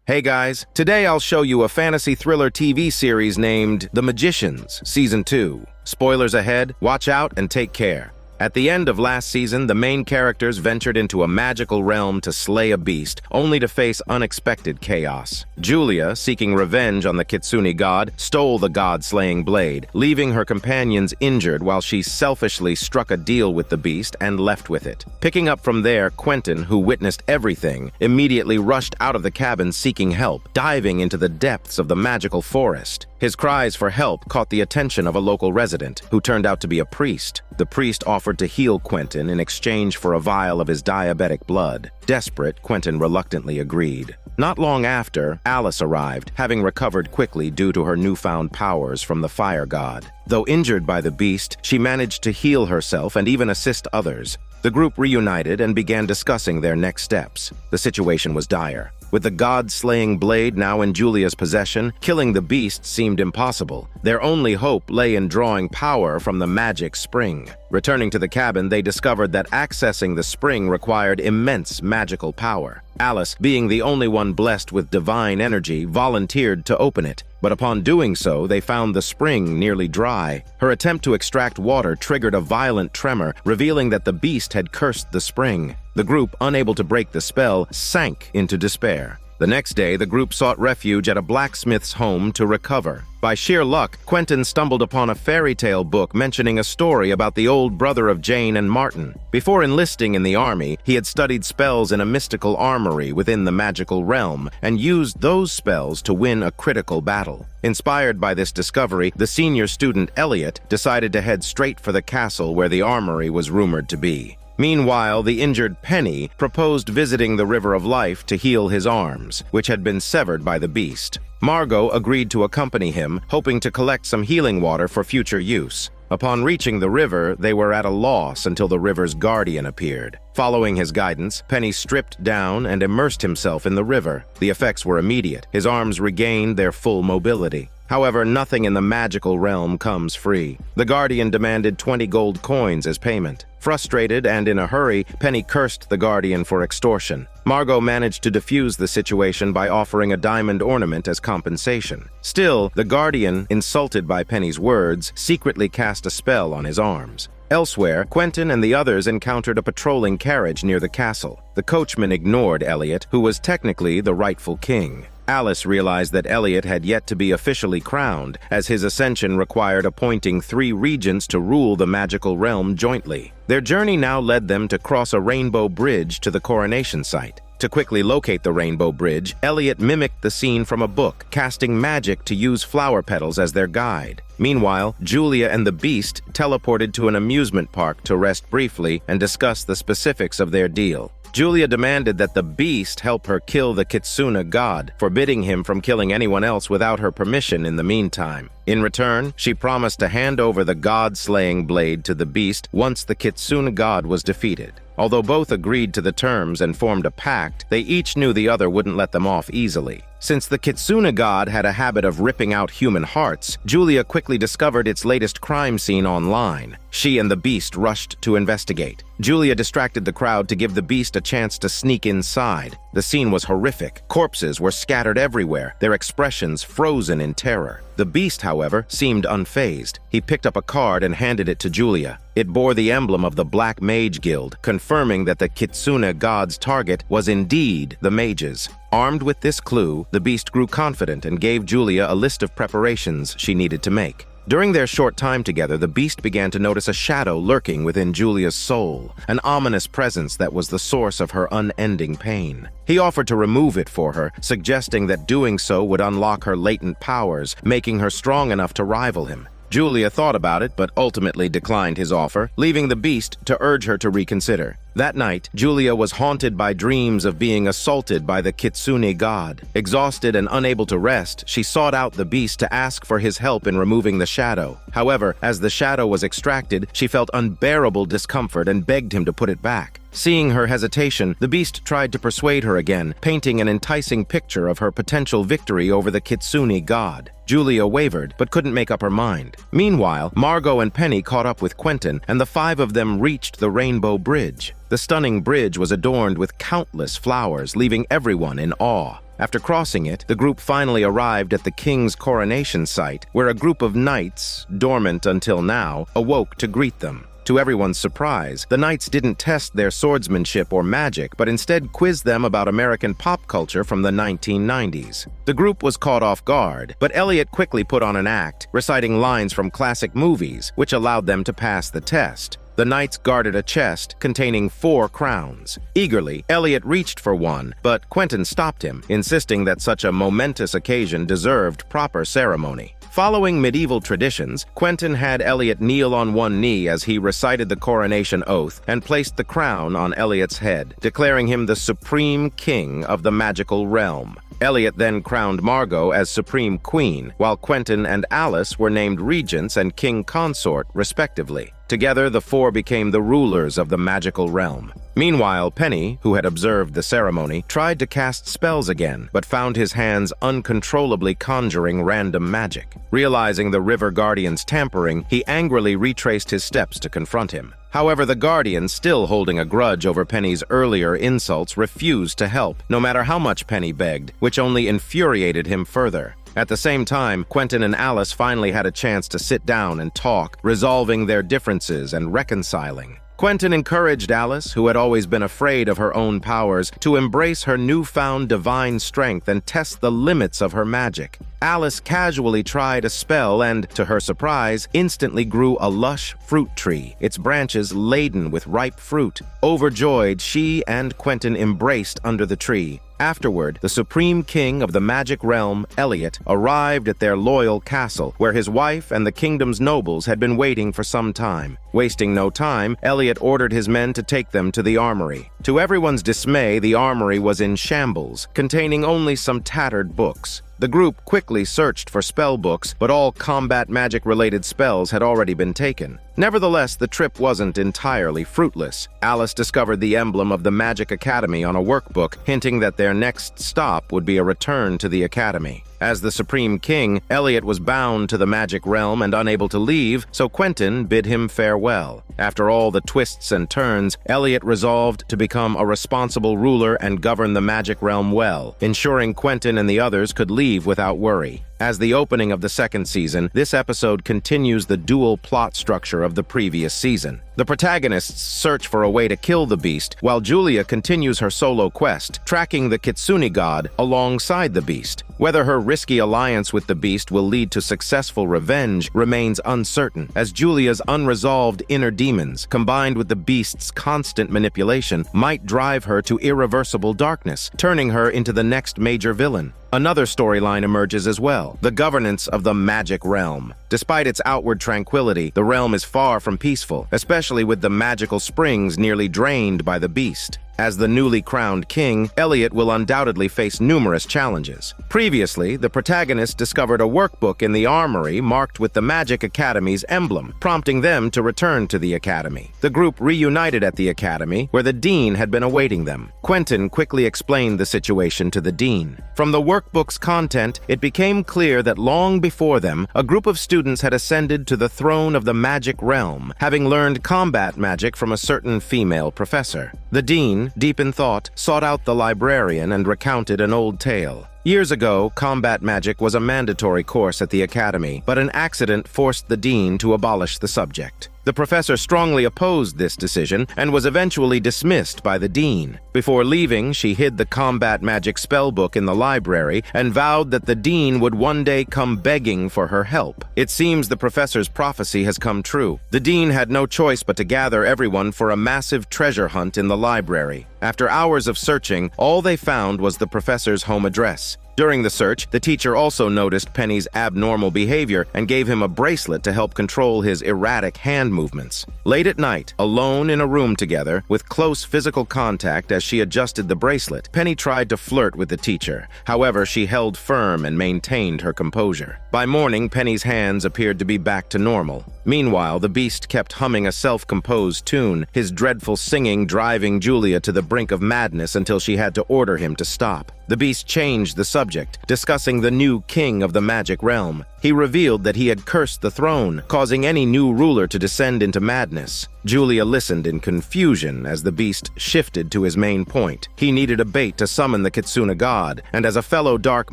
Hey guys, today I'll show you a fantasy thriller TV series named The Magicians, Season 2. Spoilers ahead, watch out and take care. At the end of last season, the main characters ventured into a magical realm to slay a beast, only to face unexpected chaos. Julia, seeking revenge on the Kitsune god, stole the god-slaying blade, leaving her companions injured while she selfishly struck a deal with the beast and left with it. Picking up from there, Quentin, who witnessed everything, immediately rushed out of the cabin seeking help, diving into the depths of the magical forest. His cries for help caught the attention of a local resident, who turned out to be a priest. The priest offered to heal Quentin in exchange for a vial of his diabetic blood. Desperate, Quentin reluctantly agreed. Not long after, Alice arrived, having recovered quickly due to her newfound powers from the fire god. Though injured by the beast, she managed to heal herself and even assist others. The group reunited and began discussing their next steps. The situation was dire. With the god-slaying blade now in Julia's possession, killing the beast seemed impossible. Their only hope lay in drawing power from the magic spring. Returning to the cabin, they discovered that accessing the spring required immense magical power. Alice, being the only one blessed with divine energy, volunteered to open it. But upon doing so, they found the spring nearly dry. Her attempt to extract water triggered a violent tremor, revealing that the beast had cursed the spring. The group, unable to break the spell, sank into despair. The next day, the group sought refuge at a blacksmith's home to recover. By sheer luck, Quentin stumbled upon a fairy tale book mentioning a story about the old brother of Jane and Martin. Before enlisting in the army, he had studied spells in a mystical armory within the magical realm and used those spells to win a critical battle. Inspired by this discovery, the senior student Elliot decided to head straight for the castle where the armory was rumored to be. Meanwhile, the injured Penny proposed visiting the River of Life to heal his arms, which had been severed by the beast. Margot agreed to accompany him, hoping to collect some healing water for future use. Upon reaching the river, they were at a loss until the river's guardian appeared. Following his guidance, Penny stripped down and immersed himself in the river. The effects were immediate. His arms regained their full mobility. However, nothing in the magical realm comes free. The Guardian demanded 20 gold coins as payment. Frustrated and in a hurry, Penny cursed the Guardian for extortion. Margot managed to defuse the situation by offering a diamond ornament as compensation. Still, the Guardian, insulted by Penny's words, secretly cast a spell on his arms. Elsewhere, Quentin and the others encountered a patrolling carriage near the castle. The coachman ignored Elliot, who was technically the rightful king. Alice realized that Elliot had yet to be officially crowned, as his ascension required appointing 3 regents to rule the magical realm jointly. Their journey now led them to cross a rainbow bridge to the coronation site. To quickly locate the rainbow bridge, Elliot mimicked the scene from a book, casting magic to use flower petals as their guide. Meanwhile, Julia and the Beast teleported to an amusement park to rest briefly and discuss the specifics of their deal. Julia demanded that the Beast help her kill the Kitsune god, forbidding him from killing anyone else without her permission in the meantime. In return, she promised to hand over the god-slaying blade to the Beast once the Kitsune god was defeated. Although both agreed to the terms and formed a pact, they each knew the other wouldn't let them off easily. Since the Kitsune god had a habit of ripping out human hearts, Julia quickly discovered its latest crime scene online. She and the Beast rushed to investigate. Julia distracted the crowd to give the Beast a chance to sneak inside. The scene was horrific. Corpses were scattered everywhere, their expressions frozen in terror. The Beast, however, seemed unfazed. He picked up a card and handed it to Julia. It bore the emblem of the Black Mage Guild, confirming that the Kitsune god's target was indeed the mages. Armed with this clue, the Beast grew confident and gave Julia a list of preparations she needed to make. During their short time together, the Beast began to notice a shadow lurking within Julia's soul, an ominous presence that was the source of her unending pain. He offered to remove it for her, suggesting that doing so would unlock her latent powers, making her strong enough to rival him. Julia thought about it, but ultimately declined his offer, leaving the Beast to urge her to reconsider. That night, Julia was haunted by dreams of being assaulted by the Kitsune god. Exhausted and unable to rest, she sought out the Beast to ask for his help in removing the shadow. However, as the shadow was extracted, she felt unbearable discomfort and begged him to put it back. Seeing her hesitation, the beast tried to persuade her again, painting an enticing picture of her potential victory over the Kitsune god. Julia wavered, but couldn't make up her mind. Meanwhile, Margot and Penny caught up with Quentin, and the five of them reached the Rainbow Bridge. The stunning bridge was adorned with countless flowers, leaving everyone in awe. After crossing it, the group finally arrived at the king's coronation site, where a group of knights, dormant until now, awoke to greet them. To everyone's surprise, the knights didn't test their swordsmanship or magic, but instead quizzed them about American pop culture from the 1990s. The group was caught off guard, but Elliot quickly put on an act, reciting lines from classic movies, which allowed them to pass the test. The knights guarded a chest containing 4 crowns. Eagerly, Elliot reached for one, but Quentin stopped him, insisting that such a momentous occasion deserved proper ceremony. Following medieval traditions, Quentin had Elliot kneel on one knee as he recited the coronation oath and placed the crown on Elliot's head, declaring him the supreme king of the magical realm. Elliot then crowned Margot as Supreme Queen, while Quentin and Alice were named regents and king consort, respectively. Together, the 4 became the rulers of the magical realm. Meanwhile, Penny, who had observed the ceremony, tried to cast spells again, but found his hands uncontrollably conjuring random magic. Realizing the River Guardian's tampering, he angrily retraced his steps to confront him. However, the Guardian, still holding a grudge over Penny's earlier insults, refused to help, no matter how much Penny begged, which only infuriated him further. At the same time, Quentin and Alice finally had a chance to sit down and talk, resolving their differences and reconciling. Quentin encouraged Alice, who had always been afraid of her own powers, to embrace her newfound divine strength and test the limits of her magic. Alice casually tried a spell and, to her surprise, instantly grew a lush fruit tree, its branches laden with ripe fruit. Overjoyed, she and Quentin embraced under the tree. Afterward, the supreme king of the magic realm, Elliot, arrived at their loyal castle, where his wife and the kingdom's nobles had been waiting for some time. Wasting no time, Elliot ordered his men to take them to the armory. To everyone's dismay, the armory was in shambles, containing only some tattered books. The group quickly searched for spell books, but all combat magic-related spells had already been taken. Nevertheless, the trip wasn't entirely fruitless. Alice discovered the emblem of the Magic Academy on a workbook, hinting that their next stop would be a return to the academy. As the Supreme King, Elliot was bound to the magic realm and unable to leave, so Quentin bid him farewell. After all the twists and turns, Elliot resolved to become a responsible ruler and govern the magic realm well, ensuring Quentin and the others could leave without worry. As the opening of the second season, this episode continues the dual plot structure of the previous season. The protagonists search for a way to kill the beast, while Julia continues her solo quest, tracking the Kitsune god alongside the beast. Whether her risky alliance with the beast will lead to successful revenge remains uncertain, as Julia's unresolved inner demons, combined with the beast's constant manipulation, might drive her to irreversible darkness, turning her into the next major villain. Another storyline emerges as well, the governance of the magic realm. Despite its outward tranquility, the realm is far from peaceful, especially with the magical springs nearly drained by the beast. As the newly crowned king, Elliot will undoubtedly face numerous challenges. Previously, the protagonist discovered a workbook in the armory marked with the Magic Academy's emblem, prompting them to return to the academy. The group reunited at the academy, where the dean had been awaiting them. Quentin quickly explained the situation to the dean. From the workbook's content, it became clear that long before them, a group of students had ascended to the throne of the magic realm, having learned combat magic from a certain female professor. The dean, deep in thought, sought out the librarian and recounted an old tale. Years ago, combat magic was a mandatory course at the academy, but an accident forced the dean to abolish the subject. The professor strongly opposed this decision and was eventually dismissed by the dean. Before leaving, she hid the combat magic spellbook in the library and vowed that the dean would one day come begging for her help. It seems the professor's prophecy has come true. The dean had no choice but to gather everyone for a massive treasure hunt in the library. After hours of searching, all they found was the professor's home address. During the search, the teacher also noticed Penny's abnormal behavior and gave him a bracelet to help control his erratic hand movements. Late at night, alone in a room together, with close physical contact as she adjusted the bracelet, Penny tried to flirt with the teacher. However, she held firm and maintained her composure. By morning, Penny's hands appeared to be back to normal. Meanwhile, the Beast kept humming a self-composed tune, his dreadful singing driving Julia to the brink of madness until she had to order him to stop. The Beast changed the subject, discussing the new king of the magic realm. He revealed that he had cursed the throne, causing any new ruler to descend into madness. Julia listened in confusion as the Beast shifted to his main point. He needed a bait to summon the Kitsune god, and as a fellow dark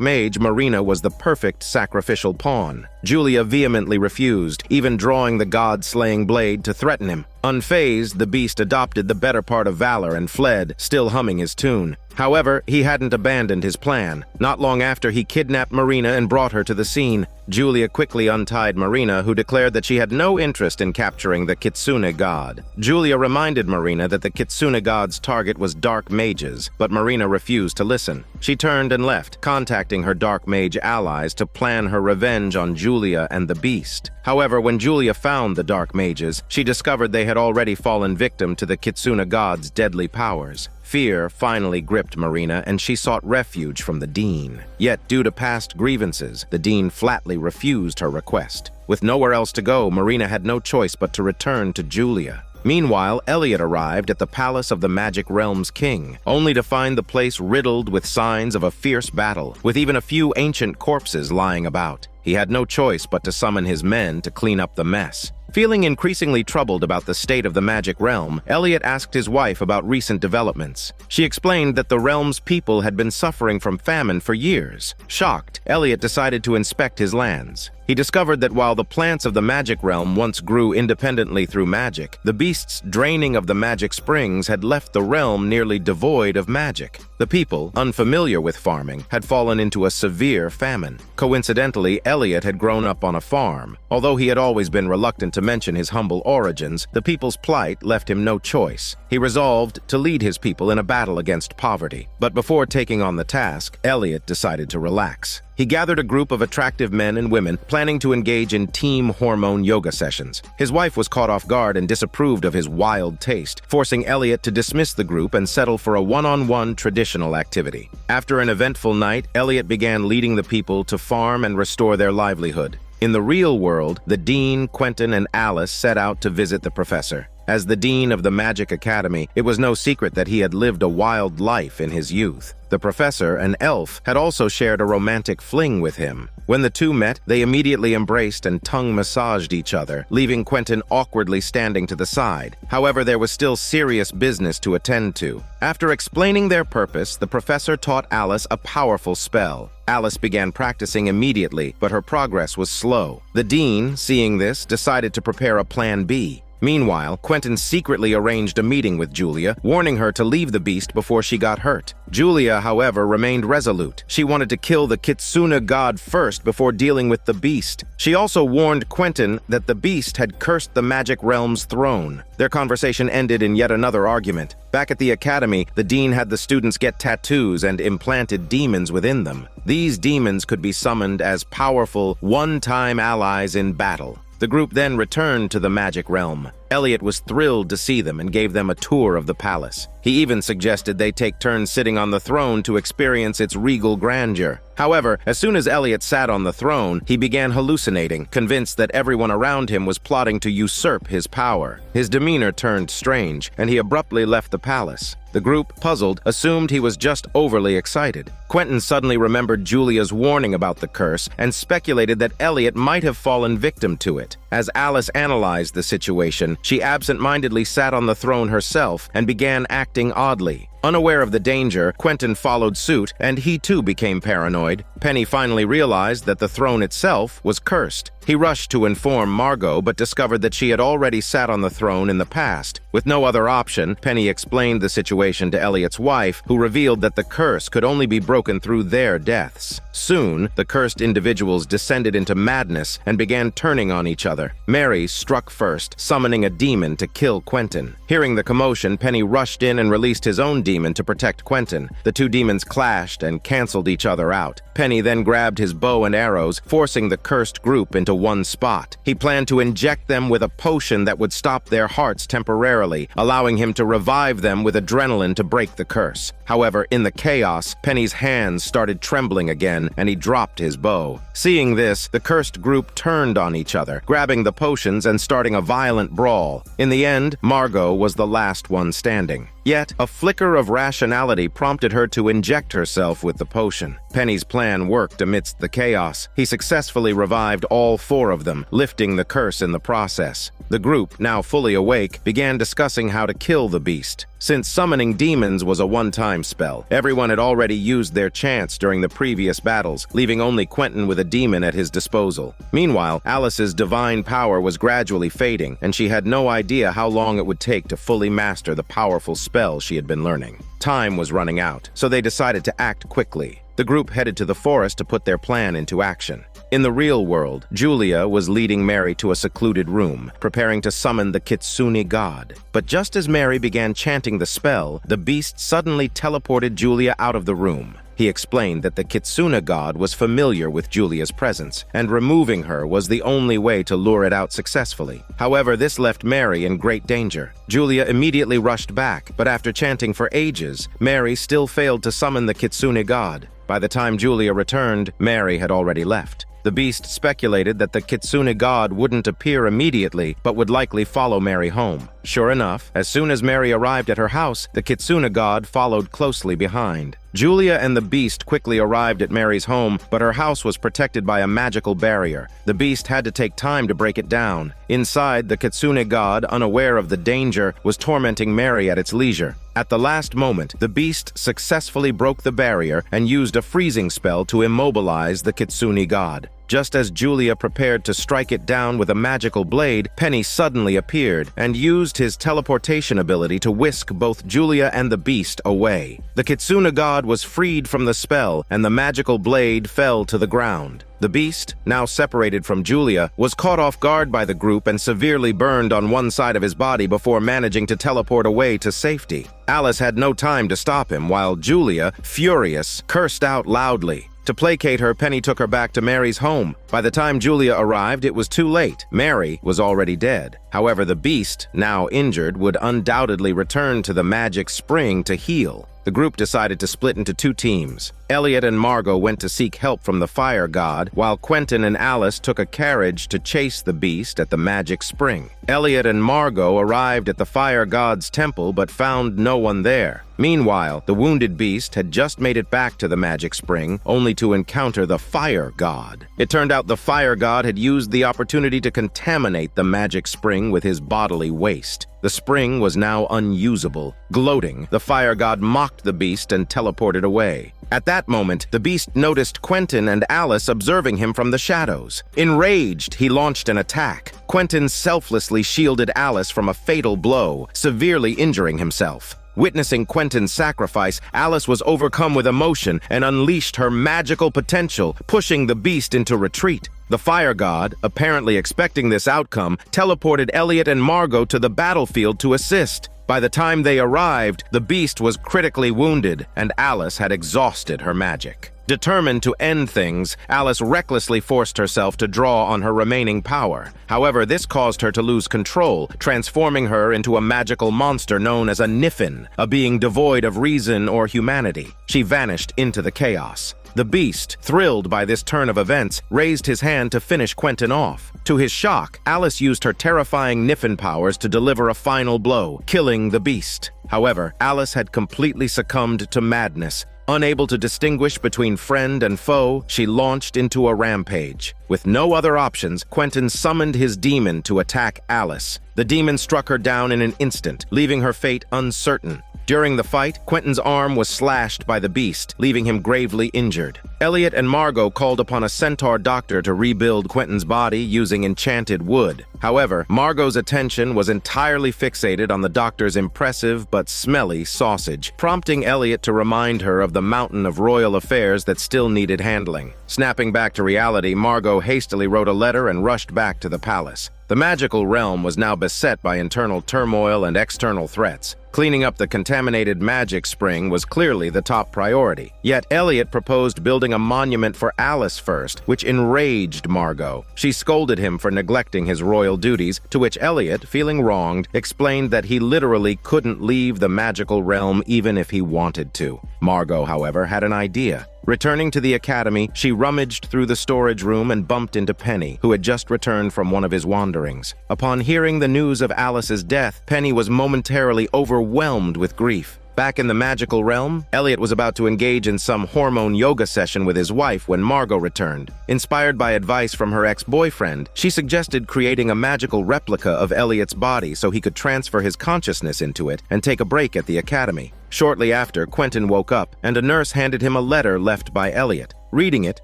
mage, Marina was the perfect sacrificial pawn. Julia vehemently refused, even drawing the god-slaying blade to threaten him. Unfazed, the Beast adopted the better part of valor and fled, still humming his tune. However, he hadn't abandoned his plan. Not long after, he kidnapped Marina and brought her to the scene. Julia quickly untied Marina, who declared that she had no interest in capturing the Kitsune god. Julia reminded Marina that the Kitsune god's target was dark mages, but Marina refused to listen. She turned and left, contacting her dark mage allies to plan her revenge on Julia and the Beast. However, when Julia found the dark mages, she discovered they had already fallen victim to the Kitsune god's deadly powers. Fear finally gripped Marina, and she sought refuge from the Dean. Yet, due to past grievances, the Dean flatly refused her request. With nowhere else to go, Marina had no choice but to return to Julia. Meanwhile, Elliot arrived at the palace of the Magic Realm's king, only to find the place riddled with signs of a fierce battle, with even a few ancient corpses lying about. He had no choice but to summon his men to clean up the mess. Feeling increasingly troubled about the state of the magic realm, Elliot asked his wife about recent developments. She explained that the realm's people had been suffering from famine for years. Shocked, Elliot decided to inspect his lands. He discovered that while the plants of the magic realm once grew independently through magic, the Beast's draining of the magic springs had left the realm nearly devoid of magic. The people, unfamiliar with farming, had fallen into a severe famine. Coincidentally, Elliot had grown up on a farm. Although he had always been reluctant to mention his humble origins, the people's plight left him no choice. He resolved to lead his people in a battle against poverty. But before taking on the task, Elliot decided to relax. He gathered a group of attractive men and women, planning to engage in team hormone yoga sessions. His wife was caught off guard and disapproved of his wild taste, forcing Elliot to dismiss the group and settle for a one-on-one traditional activity. After an eventful night, Elliot began leading the people to farm and restore their livelihood. In the real world, the Dean, Quentin, and Alice set out to visit the professor. As the Dean of the Magic Academy, it was no secret that he had lived a wild life in his youth. The professor, an elf, had also shared a romantic fling with him. When the two met, they immediately embraced and tongue-massaged each other, leaving Quentin awkwardly standing to the side. However, there was still serious business to attend to. After explaining their purpose, the professor taught Alice a powerful spell. Alice began practicing immediately, but her progress was slow. The Dean, seeing this, decided to prepare a plan B. Meanwhile, Quentin secretly arranged a meeting with Julia, warning her to leave the Beast before she got hurt. Julia, however, remained resolute. She wanted to kill the Kitsune god first before dealing with the Beast. She also warned Quentin that the Beast had cursed the magic realm's throne. Their conversation ended in yet another argument. Back at the academy, the Dean had the students get tattoos and implanted demons within them. These demons could be summoned as powerful, one-time allies in battle. The group then returned to the magic realm. Elliot was thrilled to see them and gave them a tour of the palace. He even suggested they take turns sitting on the throne to experience its regal grandeur. However, as soon as Elliot sat on the throne, he began hallucinating, convinced that everyone around him was plotting to usurp his power. His demeanor turned strange, and he abruptly left the palace. The group, puzzled, assumed he was just overly excited. Quentin suddenly remembered Julia's warning about the curse and speculated that Elliot might have fallen victim to it. As Alice analyzed the situation, she absent-mindedly sat on the throne herself and began acting oddly. Unaware of the danger, Quentin followed suit, and he too became paranoid. Penny finally realized that the throne itself was cursed. He rushed to inform Margot, but discovered that she had already sat on the throne in the past. With no other option, Penny explained the situation to Elliot's wife, who revealed that the curse could only be broken through their deaths. Soon, the cursed individuals descended into madness and began turning on each other. Mary struck first, summoning a demon to kill Quentin. Hearing the commotion, Penny rushed in and released his own demon to protect Quentin. The two demons clashed and canceled each other out. Penny then grabbed his bow and arrows, forcing the cursed group into one spot. He planned to inject them with a potion that would stop their hearts temporarily, allowing him to revive them with adrenaline to break the curse. However, in the chaos, Penny's hands started trembling again, and he dropped his bow. Seeing this, the cursed group turned on each other, grabbing the potions and starting a violent brawl. In the end, Margot was the last one standing. Yet, a flicker of rationality prompted her to inject herself with the potion. Penny's plan worked amidst the chaos. He successfully revived all four of them, lifting the curse in the process. The group, now fully awake, began discussing how to kill the beast. Since summoning demons was a one-time spell, everyone had already used their chance during the previous battles, leaving only Quentin with a demon at his disposal. Meanwhile, Alice's divine power was gradually fading, and she had no idea how long it would take to fully master the powerful spell she had been learning. Time was running out, so they decided to act quickly. The group headed to the forest to put their plan into action. In the real world, Julia was leading Mary to a secluded room, preparing to summon the Kitsune god. But just as Mary began chanting the spell, the beast suddenly teleported Julia out of the room. He explained that the Kitsune god was familiar with Julia's presence, and removing her was the only way to lure it out successfully. However, this left Mary in great danger. Julia immediately rushed back, but after chanting for ages, Mary still failed to summon the Kitsune god. By the time Julia returned, Mary had already left. The beast speculated that the Kitsune god wouldn't appear immediately, but would likely follow Mary home. Sure enough, as soon as Mary arrived at her house, the Kitsune god followed closely behind. Julia and the beast quickly arrived at Mary's home, but her house was protected by a magical barrier. The beast had to take time to break it down. Inside, the Kitsune god, unaware of the danger, was tormenting Mary at its leisure. At the last moment, the beast successfully broke the barrier and used a freezing spell to immobilize the Kitsune god. Just as Julia prepared to strike it down with a magical blade, Penny suddenly appeared and used his teleportation ability to whisk both Julia and the beast away. The Kitsune god was freed from the spell, and the magical blade fell to the ground. The beast, now separated from Julia, was caught off guard by the group and severely burned on one side of his body before managing to teleport away to safety. Alice had no time to stop him, while Julia, furious, cursed out loudly. To placate her, Penny took her back to Mary's home. By the time Julia arrived, it was too late. Mary was already dead. However, the beast, now injured, would undoubtedly return to the magic spring to heal. The group decided to split into two teams. Elliot and Margot went to seek help from the fire god, while Quentin and Alice took a carriage to chase the beast at the magic spring. Elliot and Margot arrived at the fire god's temple but found no one there. Meanwhile, the wounded beast had just made it back to the magic spring, only to encounter the fire god. It turned out the fire god had used the opportunity to contaminate the magic spring with his bodily waste. The spring was now unusable. Gloating, the fire god mocked the beast and teleported away. At that moment, the beast noticed Quentin and Alice observing him from the shadows. Enraged, he launched an attack. Quentin selflessly shielded Alice from a fatal blow, severely injuring himself. Witnessing Quentin's sacrifice, Alice was overcome with emotion and unleashed her magical potential, pushing the beast into retreat. The fire god, apparently expecting this outcome, teleported Elliot and Margot to the battlefield to assist. By the time they arrived, the beast was critically wounded, and Alice had exhausted her magic. Determined to end things, Alice recklessly forced herself to draw on her remaining power. However, this caused her to lose control, transforming her into a magical monster known as a Niffin, a being devoid of reason or humanity. She vanished into the chaos. The beast, thrilled by this turn of events, raised his hand to finish Quentin off. To his shock, Alice used her terrifying Niffin powers to deliver a final blow, killing the beast. However, Alice had completely succumbed to madness. Unable to distinguish between friend and foe, she launched into a rampage. With no other options, Quentin summoned his demon to attack Alice. The demon struck her down in an instant, leaving her fate uncertain. During the fight, Quentin's arm was slashed by the beast, leaving him gravely injured. Elliot and Margot called upon a centaur doctor to rebuild Quentin's body using enchanted wood. However, Margot's attention was entirely fixated on the doctor's impressive but smelly sausage, prompting Elliot to remind her of the mountain of royal affairs that still needed handling. Snapping back to reality, Margot hastily wrote a letter and rushed back to the palace. The magical realm was now beset by internal turmoil and external threats. Cleaning up the contaminated magic spring was clearly the top priority. Yet Elliot proposed building a monument for Alice first, which enraged Margot. She scolded him for neglecting his royal duties, to which Elliot, feeling wronged, explained that he literally couldn't leave the magical realm even if he wanted to. Margot, however, had an idea. Returning to the academy, she rummaged through the storage room and bumped into Penny, who had just returned from one of his wanderings. Upon hearing the news of Alice's death, Penny was momentarily overwhelmed with grief. Back in the magical realm, Elliot was about to engage in some hormone yoga session with his wife when Margot returned. Inspired by advice from her ex-boyfriend, she suggested creating a magical replica of Elliot's body so he could transfer his consciousness into it and take a break at the academy. Shortly after, Quentin woke up, and a nurse handed him a letter left by Elliot. Reading it,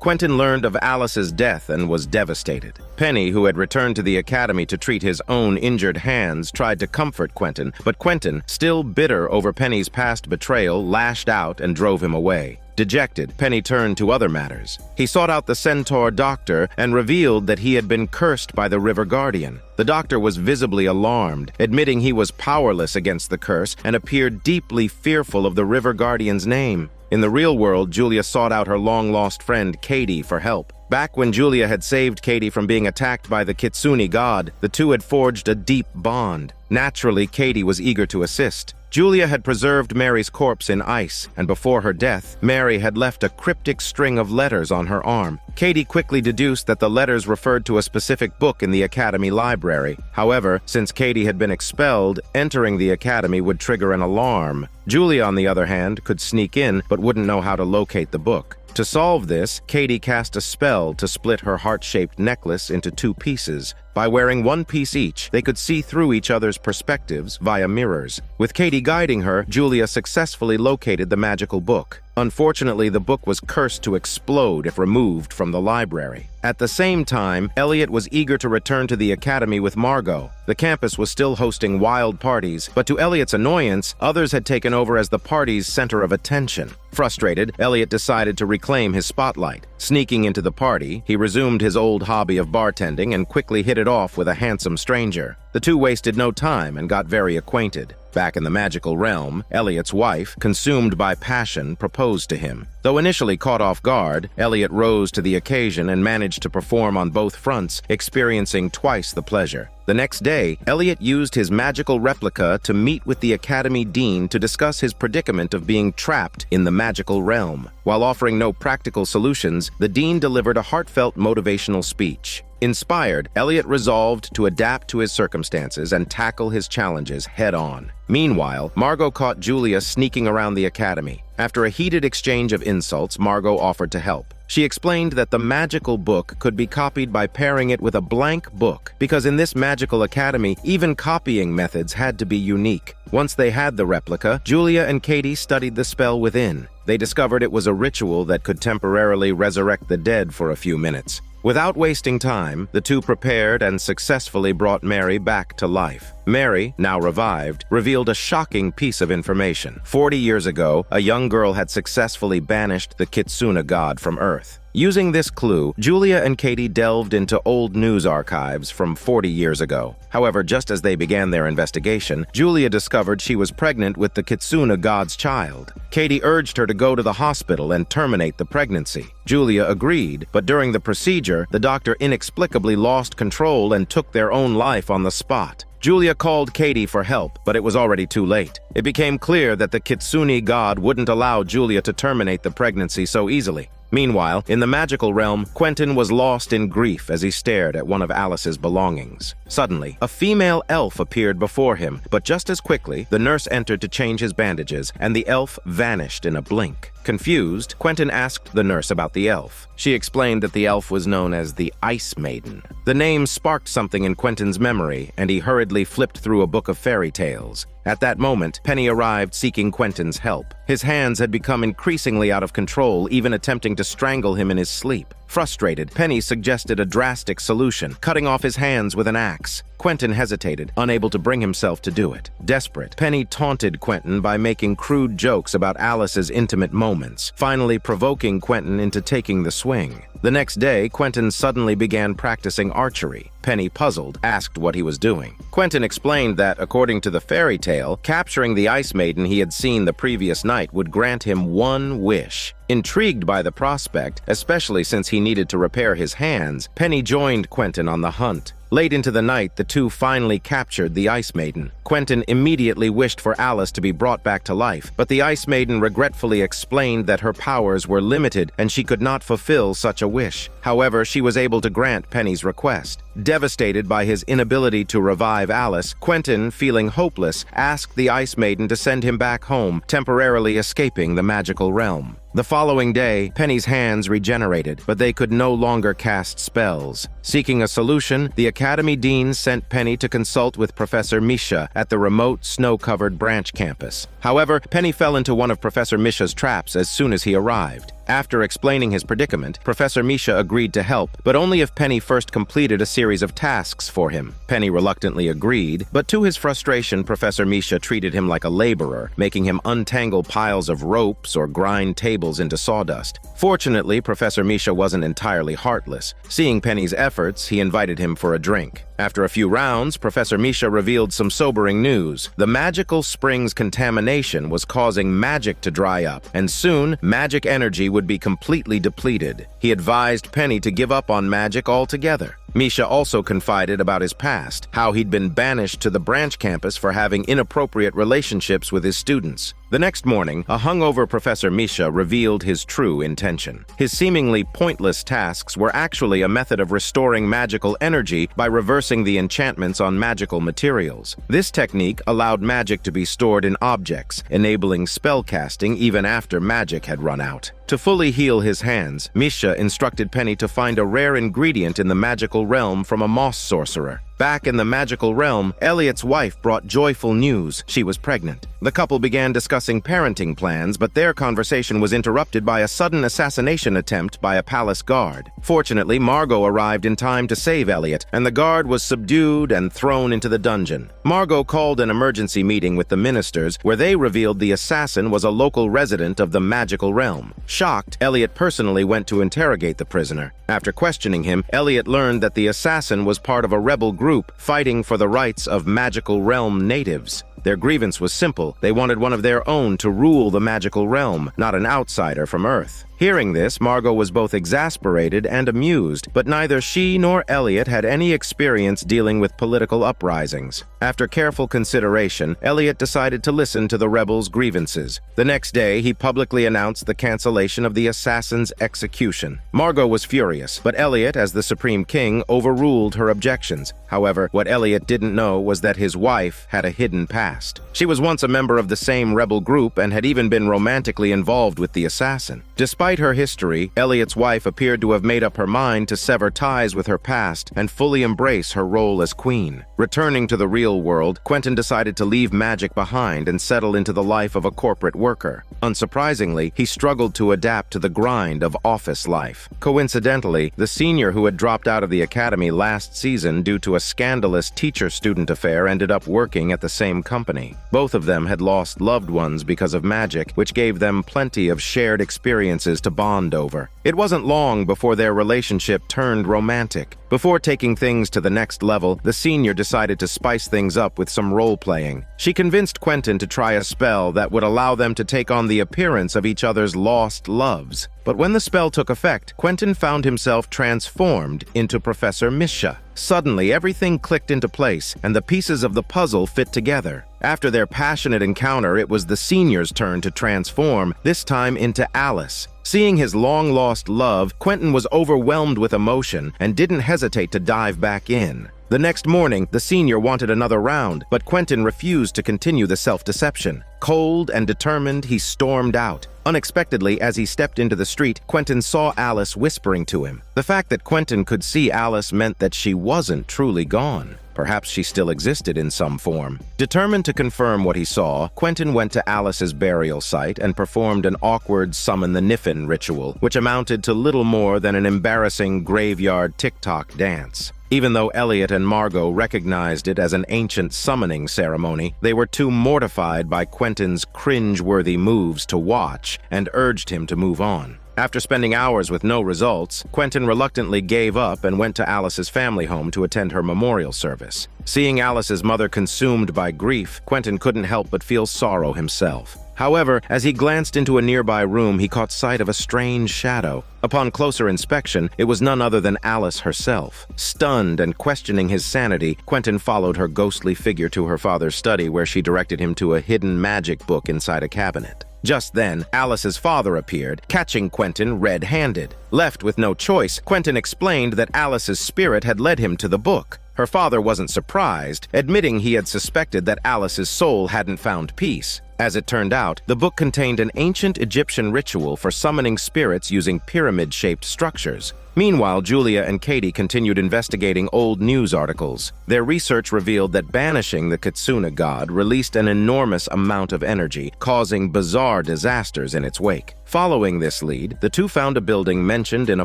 Quentin learned of Alice's death and was devastated. Penny, who had returned to the academy to treat his own injured hands, tried to comfort Quentin, but Quentin, still bitter over Penny's past betrayal, lashed out and drove him away. Dejected, Penny turned to other matters. He sought out the centaur doctor and revealed that he had been cursed by the River Guardian. The doctor was visibly alarmed, admitting he was powerless against the curse and appeared deeply fearful of the River Guardian's name. In the real world, Julia sought out her long-lost friend Katie for help. Back when Julia had saved Katie from being attacked by the Kitsune god, the two had forged a deep bond. Naturally, Katie was eager to assist. Julia had preserved Mary's corpse in ice, and before her death, Mary had left a cryptic string of letters on her arm. Katie quickly deduced that the letters referred to a specific book in the academy library. However, since Katie had been expelled, entering the academy would trigger an alarm. Julia, on the other hand, could sneak in, but wouldn't know how to locate the book. To solve this, Katie cast a spell to split her heart-shaped necklace into two pieces. By wearing one piece each, they could see through each other's perspectives via mirrors. With Katie guiding her, Julia successfully located the magical book. Unfortunately, the book was cursed to explode if removed from the library. At the same time, Elliot was eager to return to the academy with Margot. The campus was still hosting wild parties, but to Elliot's annoyance, others had taken over as the party's center of attention. Frustrated, Elliot decided to reclaim his spotlight. Sneaking into the party, he resumed his old hobby of bartending and quickly hit it off with a handsome stranger. The two wasted no time and got very acquainted. Back in the magical realm, Elliot's wife, consumed by passion, proposed to him. Though initially caught off guard, Elliot rose to the occasion and managed to perform on both fronts, experiencing twice the pleasure. The next day, Elliot used his magical replica to meet with the Academy Dean to discuss his predicament of being trapped in the magical realm. While offering no practical solutions, the Dean delivered a heartfelt motivational speech. Inspired, Elliot resolved to adapt to his circumstances and tackle his challenges head-on. Meanwhile, Margot caught Julia sneaking around the academy. After a heated exchange of insults, Margot offered to help. She explained that the magical book could be copied by pairing it with a blank book, because in this magical academy, even copying methods had to be unique. Once they had the replica, Julia and Katie studied the spell within. They discovered it was a ritual that could temporarily resurrect the dead for a few minutes. Without wasting time, the two prepared and successfully brought Mary back to life. Mary, now revived, revealed a shocking piece of information. 40 years ago, a young girl had successfully banished the Kitsune god from Earth. Using this clue, Julia and Katie delved into old news archives from 40 years ago. However, just as they began their investigation, Julia discovered she was pregnant with the Kitsune god's child. Katie urged her to go to the hospital and terminate the pregnancy. Julia agreed, but during the procedure, the doctor inexplicably lost control and took their own life on the spot. Julia called Katie for help, but it was already too late. It became clear that the Kitsune god wouldn't allow Julia to terminate the pregnancy so easily. Meanwhile, in the magical realm, Quentin was lost in grief as he stared at one of Alice's belongings. Suddenly, a female elf appeared before him, but just as quickly, the nurse entered to change his bandages, and the elf vanished in a blink. Confused, Quentin asked the nurse about the elf. She explained that the elf was known as the Ice Maiden. The name sparked something in Quentin's memory, and he hurriedly flipped through a book of fairy tales. At that moment, Penny arrived seeking Quentin's help. His hands had become increasingly out of control, even attempting to strangle him in his sleep. Frustrated, Penny suggested a drastic solution, cutting off his hands with an axe. Quentin hesitated, unable to bring himself to do it. Desperate, Penny taunted Quentin by making crude jokes about Alice's intimate moments, finally provoking Quentin into taking the swing. The next day, Quentin suddenly began practicing archery. Penny, puzzled, asked what he was doing. Quentin explained that, according to the fairy tale, capturing the Ice Maiden he had seen the previous night would grant him one wish. Intrigued by the prospect, especially since he needed to repair his hands, Penny joined Quentin on the hunt. Late into the night, the two finally captured the Ice Maiden. Quentin immediately wished for Alice to be brought back to life, but the Ice Maiden regretfully explained that her powers were limited and she could not fulfill such a wish. However, she was able to grant Penny's request. Devastated by his inability to revive Alice, Quentin, feeling hopeless, asked the Ice Maiden to send him back home, temporarily escaping the magical realm. The following day, Penny's hands regenerated, but they could no longer cast spells. Seeking a solution, the Academy Dean sent Penny to consult with Professor Misha at the remote, snow-covered branch campus. However, Penny fell into one of Professor Misha's traps as soon as he arrived. After explaining his predicament, Professor Misha agreed to help, but only if Penny first completed a series of tasks for him. Penny reluctantly agreed, but to his frustration, Professor Misha treated him like a laborer, making him untangle piles of ropes or grind tables into sawdust. Fortunately, Professor Misha wasn't entirely heartless. Seeing Penny's efforts, he invited him for a drink. After a few rounds, Professor Misha revealed some sobering news. The magical spring's contamination was causing magic to dry up, and soon, magic energy would be completely depleted. He advised Penny to give up on magic altogether. Misha also confided about his past, how he'd been banished to the branch campus for having inappropriate relationships with his students. The next morning, a hungover Professor Misha revealed his true intention. His seemingly pointless tasks were actually a method of restoring magical energy by reversing the enchantments on magical materials. This technique allowed magic to be stored in objects, enabling spellcasting even after magic had run out. To fully heal his hands, Misha instructed Penny to find a rare ingredient in the magical realm from a moss sorcerer. Back in the magical realm, Elliot's wife brought joyful news. She was pregnant. The couple began discussing parenting plans, but their conversation was interrupted by a sudden assassination attempt by a palace guard. Fortunately, Margot arrived in time to save Elliot, and the guard was subdued and thrown into the dungeon. Margot called an emergency meeting with the ministers, where they revealed the assassin was a local resident of the magical realm. Shocked, Elliot personally went to interrogate the prisoner. After questioning him, Elliot learned that the assassin was part of a rebel group fighting for the rights of magical realm natives. Their grievance was simple. They wanted one of their own to rule the magical realm, not an outsider from Earth. Hearing this, Margot was both exasperated and amused, but neither she nor Elliot had any experience dealing with political uprisings. After careful consideration, Elliot decided to listen to the rebels' grievances. The next day, he publicly announced the cancellation of the assassin's execution. Margot was furious, but Elliot, as the Supreme King, overruled her objections. However, what Elliot didn't know was that his wife had a hidden past. She was once a member of the same rebel group and had even been romantically involved with the assassin. Despite her history, Elliot's wife appeared to have made up her mind to sever ties with her past and fully embrace her role as queen. Returning to the real world, Quentin decided to leave magic behind and settle into the life of a corporate worker. Unsurprisingly, he struggled to adapt to the grind of office life. Coincidentally, the senior who had dropped out of the academy last season due to a scandalous teacher-student affair ended up working at the same company. Both of them had lost loved ones because of magic, which gave them plenty of shared experiences to bond over. It wasn't long before their relationship turned romantic. Before taking things to the next level, the senior decided to spice things up with some role-playing. She convinced Quentin to try a spell that would allow them to take on the appearance of each other's lost loves. But when the spell took effect, Quentin found himself transformed into Professor Misha. Suddenly, everything clicked into place, and the pieces of the puzzle fit together. After their passionate encounter, it was the senior's turn to transform, this time into Alice. Seeing his long-lost love, Quentin was overwhelmed with emotion and didn't hesitate to dive back in. The next morning, the senior wanted another round, but Quentin refused to continue the self-deception. Cold and determined, he stormed out. Unexpectedly, as he stepped into the street, Quentin saw Alice whispering to him. The fact that Quentin could see Alice meant that she wasn't truly gone. Perhaps she still existed in some form. Determined to confirm what he saw, Quentin went to Alice's burial site and performed an awkward summon the Niffin ritual, which amounted to little more than an embarrassing graveyard TikTok dance. Even though Elliot and Margot recognized it as an ancient summoning ceremony, they were too mortified by Quentin's cringe-worthy moves to watch and urged him to move on. After spending hours with no results, Quentin reluctantly gave up and went to Alice's family home to attend her memorial service. Seeing Alice's mother consumed by grief, Quentin couldn't help but feel sorrow himself. However, as he glanced into a nearby room, he caught sight of a strange shadow. Upon closer inspection, it was none other than Alice herself. Stunned and questioning his sanity, Quentin followed her ghostly figure to her father's study, where she directed him to a hidden magic book inside a cabinet. Just then, Alice's father appeared, catching Quentin red-handed. Left with no choice, Quentin explained that Alice's spirit had led him to the book. Her father wasn't surprised, admitting he had suspected that Alice's soul hadn't found peace. As it turned out, the book contained an ancient Egyptian ritual for summoning spirits using pyramid-shaped structures. Meanwhile, Julia and Katie continued investigating old news articles. Their research revealed that banishing the Kitsuna god released an enormous amount of energy, causing bizarre disasters in its wake. Following this lead, the two found a building mentioned in a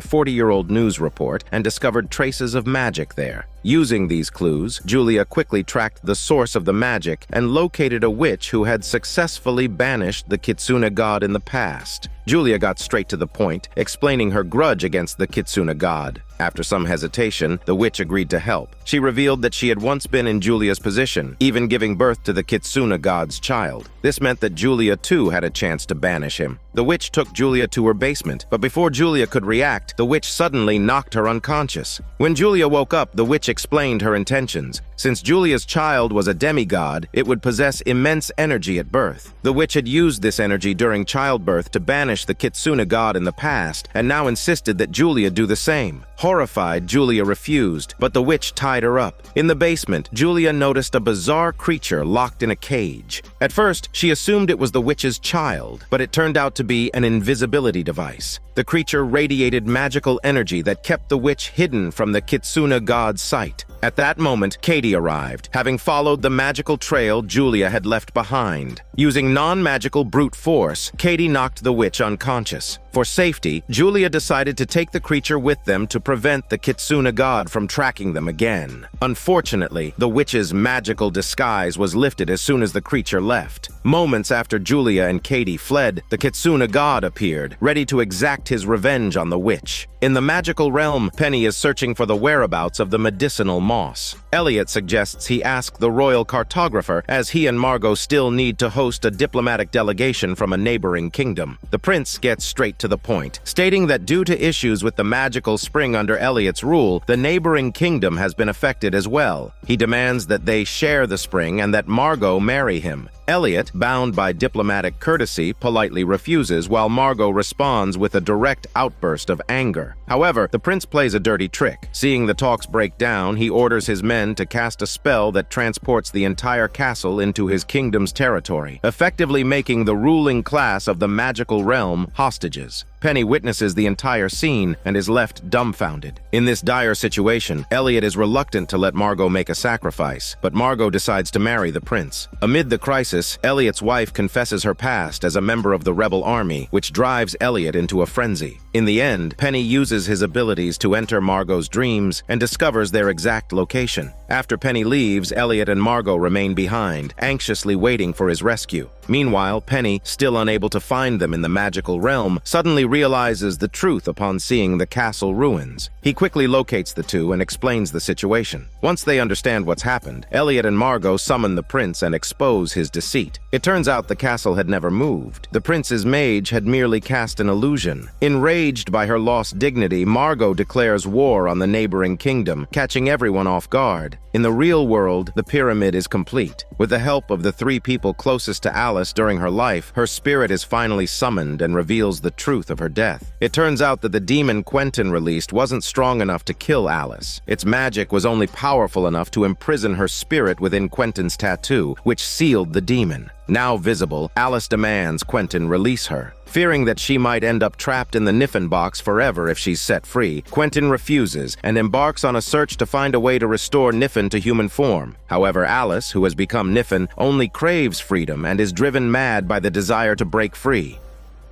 40-year-old news report and discovered traces of magic there. Using these clues, Julia quickly tracked the source of the magic and located a witch who had successfully banished the Kitsuna god in the past. Julia got straight to the point, explaining her grudge against the Kitsuna god. After some hesitation, the witch agreed to help. She revealed that she had once been in Julia's position, even giving birth to the Kitsuna god's child. This meant that Julia too had a chance to banish him. The witch took Julia to her basement, but before Julia could react, the witch suddenly knocked her unconscious. When Julia woke up, the witch explained her intentions. Since Julia's child was a demigod, it would possess immense energy at birth. The witch had used this energy during childbirth to banish the Kitsuna god in the past, and now insisted that Julia do the same. Horrified, Julia refused, but the witch tied her up. In the basement, Julia noticed a bizarre creature locked in a cage. At first, she assumed it was the witch's child, but it turned out to be an invisibility device. The creature radiated magical energy that kept the witch hidden from the Kitsuna god's sight. At that moment, Katie arrived, having followed the magical trail Julia had left behind. Using non-magical brute force, Katie knocked the witch unconscious. For safety, Julia decided to take the creature with them to prevent the Kitsuna god from tracking them again. Unfortunately, the witch's magical disguise was lifted as soon as the creature left. Moments after Julia and Katie fled, the Kitsuna god appeared, ready to exact his revenge on the witch. In the magical realm, Penny is searching for the whereabouts of the medicinal moss. Elliot suggests he ask the royal cartographer, as he and Margot still need to host a diplomatic delegation from a neighboring kingdom. The prince gets straight to the point, stating that due to issues with the magical spring under Elliot's rule, the neighboring kingdom has been affected as well. He demands that they share the spring and that Margot marry him. Elliot, bound by diplomatic courtesy, politely refuses, while Margot responds with a direct outburst of anger. However, the prince plays a dirty trick. Seeing the talks break down, he orders his men to cast a spell that transports the entire castle into his kingdom's territory, effectively making the ruling class of the magical realm hostages. Penny witnesses the entire scene and is left dumbfounded. In this dire situation, Elliot is reluctant to let Margot make a sacrifice, but Margot decides to marry the prince. Amid the crisis, Elliot's wife confesses her past as a member of the rebel army, which drives Elliot into a frenzy. In the end, Penny uses his abilities to enter Margot's dreams and discovers their exact location. After Penny leaves, Elliot and Margot remain behind, anxiously waiting for his rescue. Meanwhile, Penny, still unable to find them in the magical realm, suddenly realizes the truth upon seeing the castle ruins. He quickly locates the two and explains the situation. Once they understand what's happened, Elliot and Margot summon the prince and expose his deceit. It turns out the castle had never moved. The prince's mage had merely cast an illusion. Enraged, Enraged by her lost dignity, Margot declares war on the neighboring kingdom, catching everyone off guard. In the real world, the pyramid is complete. With the help of the 3 people closest to Alice during her life, her spirit is finally summoned and reveals the truth of her death. It turns out that the demon Quentin released wasn't strong enough to kill Alice. Its magic was only powerful enough to imprison her spirit within Quentin's tattoo, which sealed the demon. Now visible, Alice demands Quentin release her. Fearing that she might end up trapped in the Niffen box forever if she's set free, Quentin refuses and embarks on a search to find a way to restore Niffen to human form. However, Alice, who has become Niffen, only craves freedom and is driven mad by the desire to break free.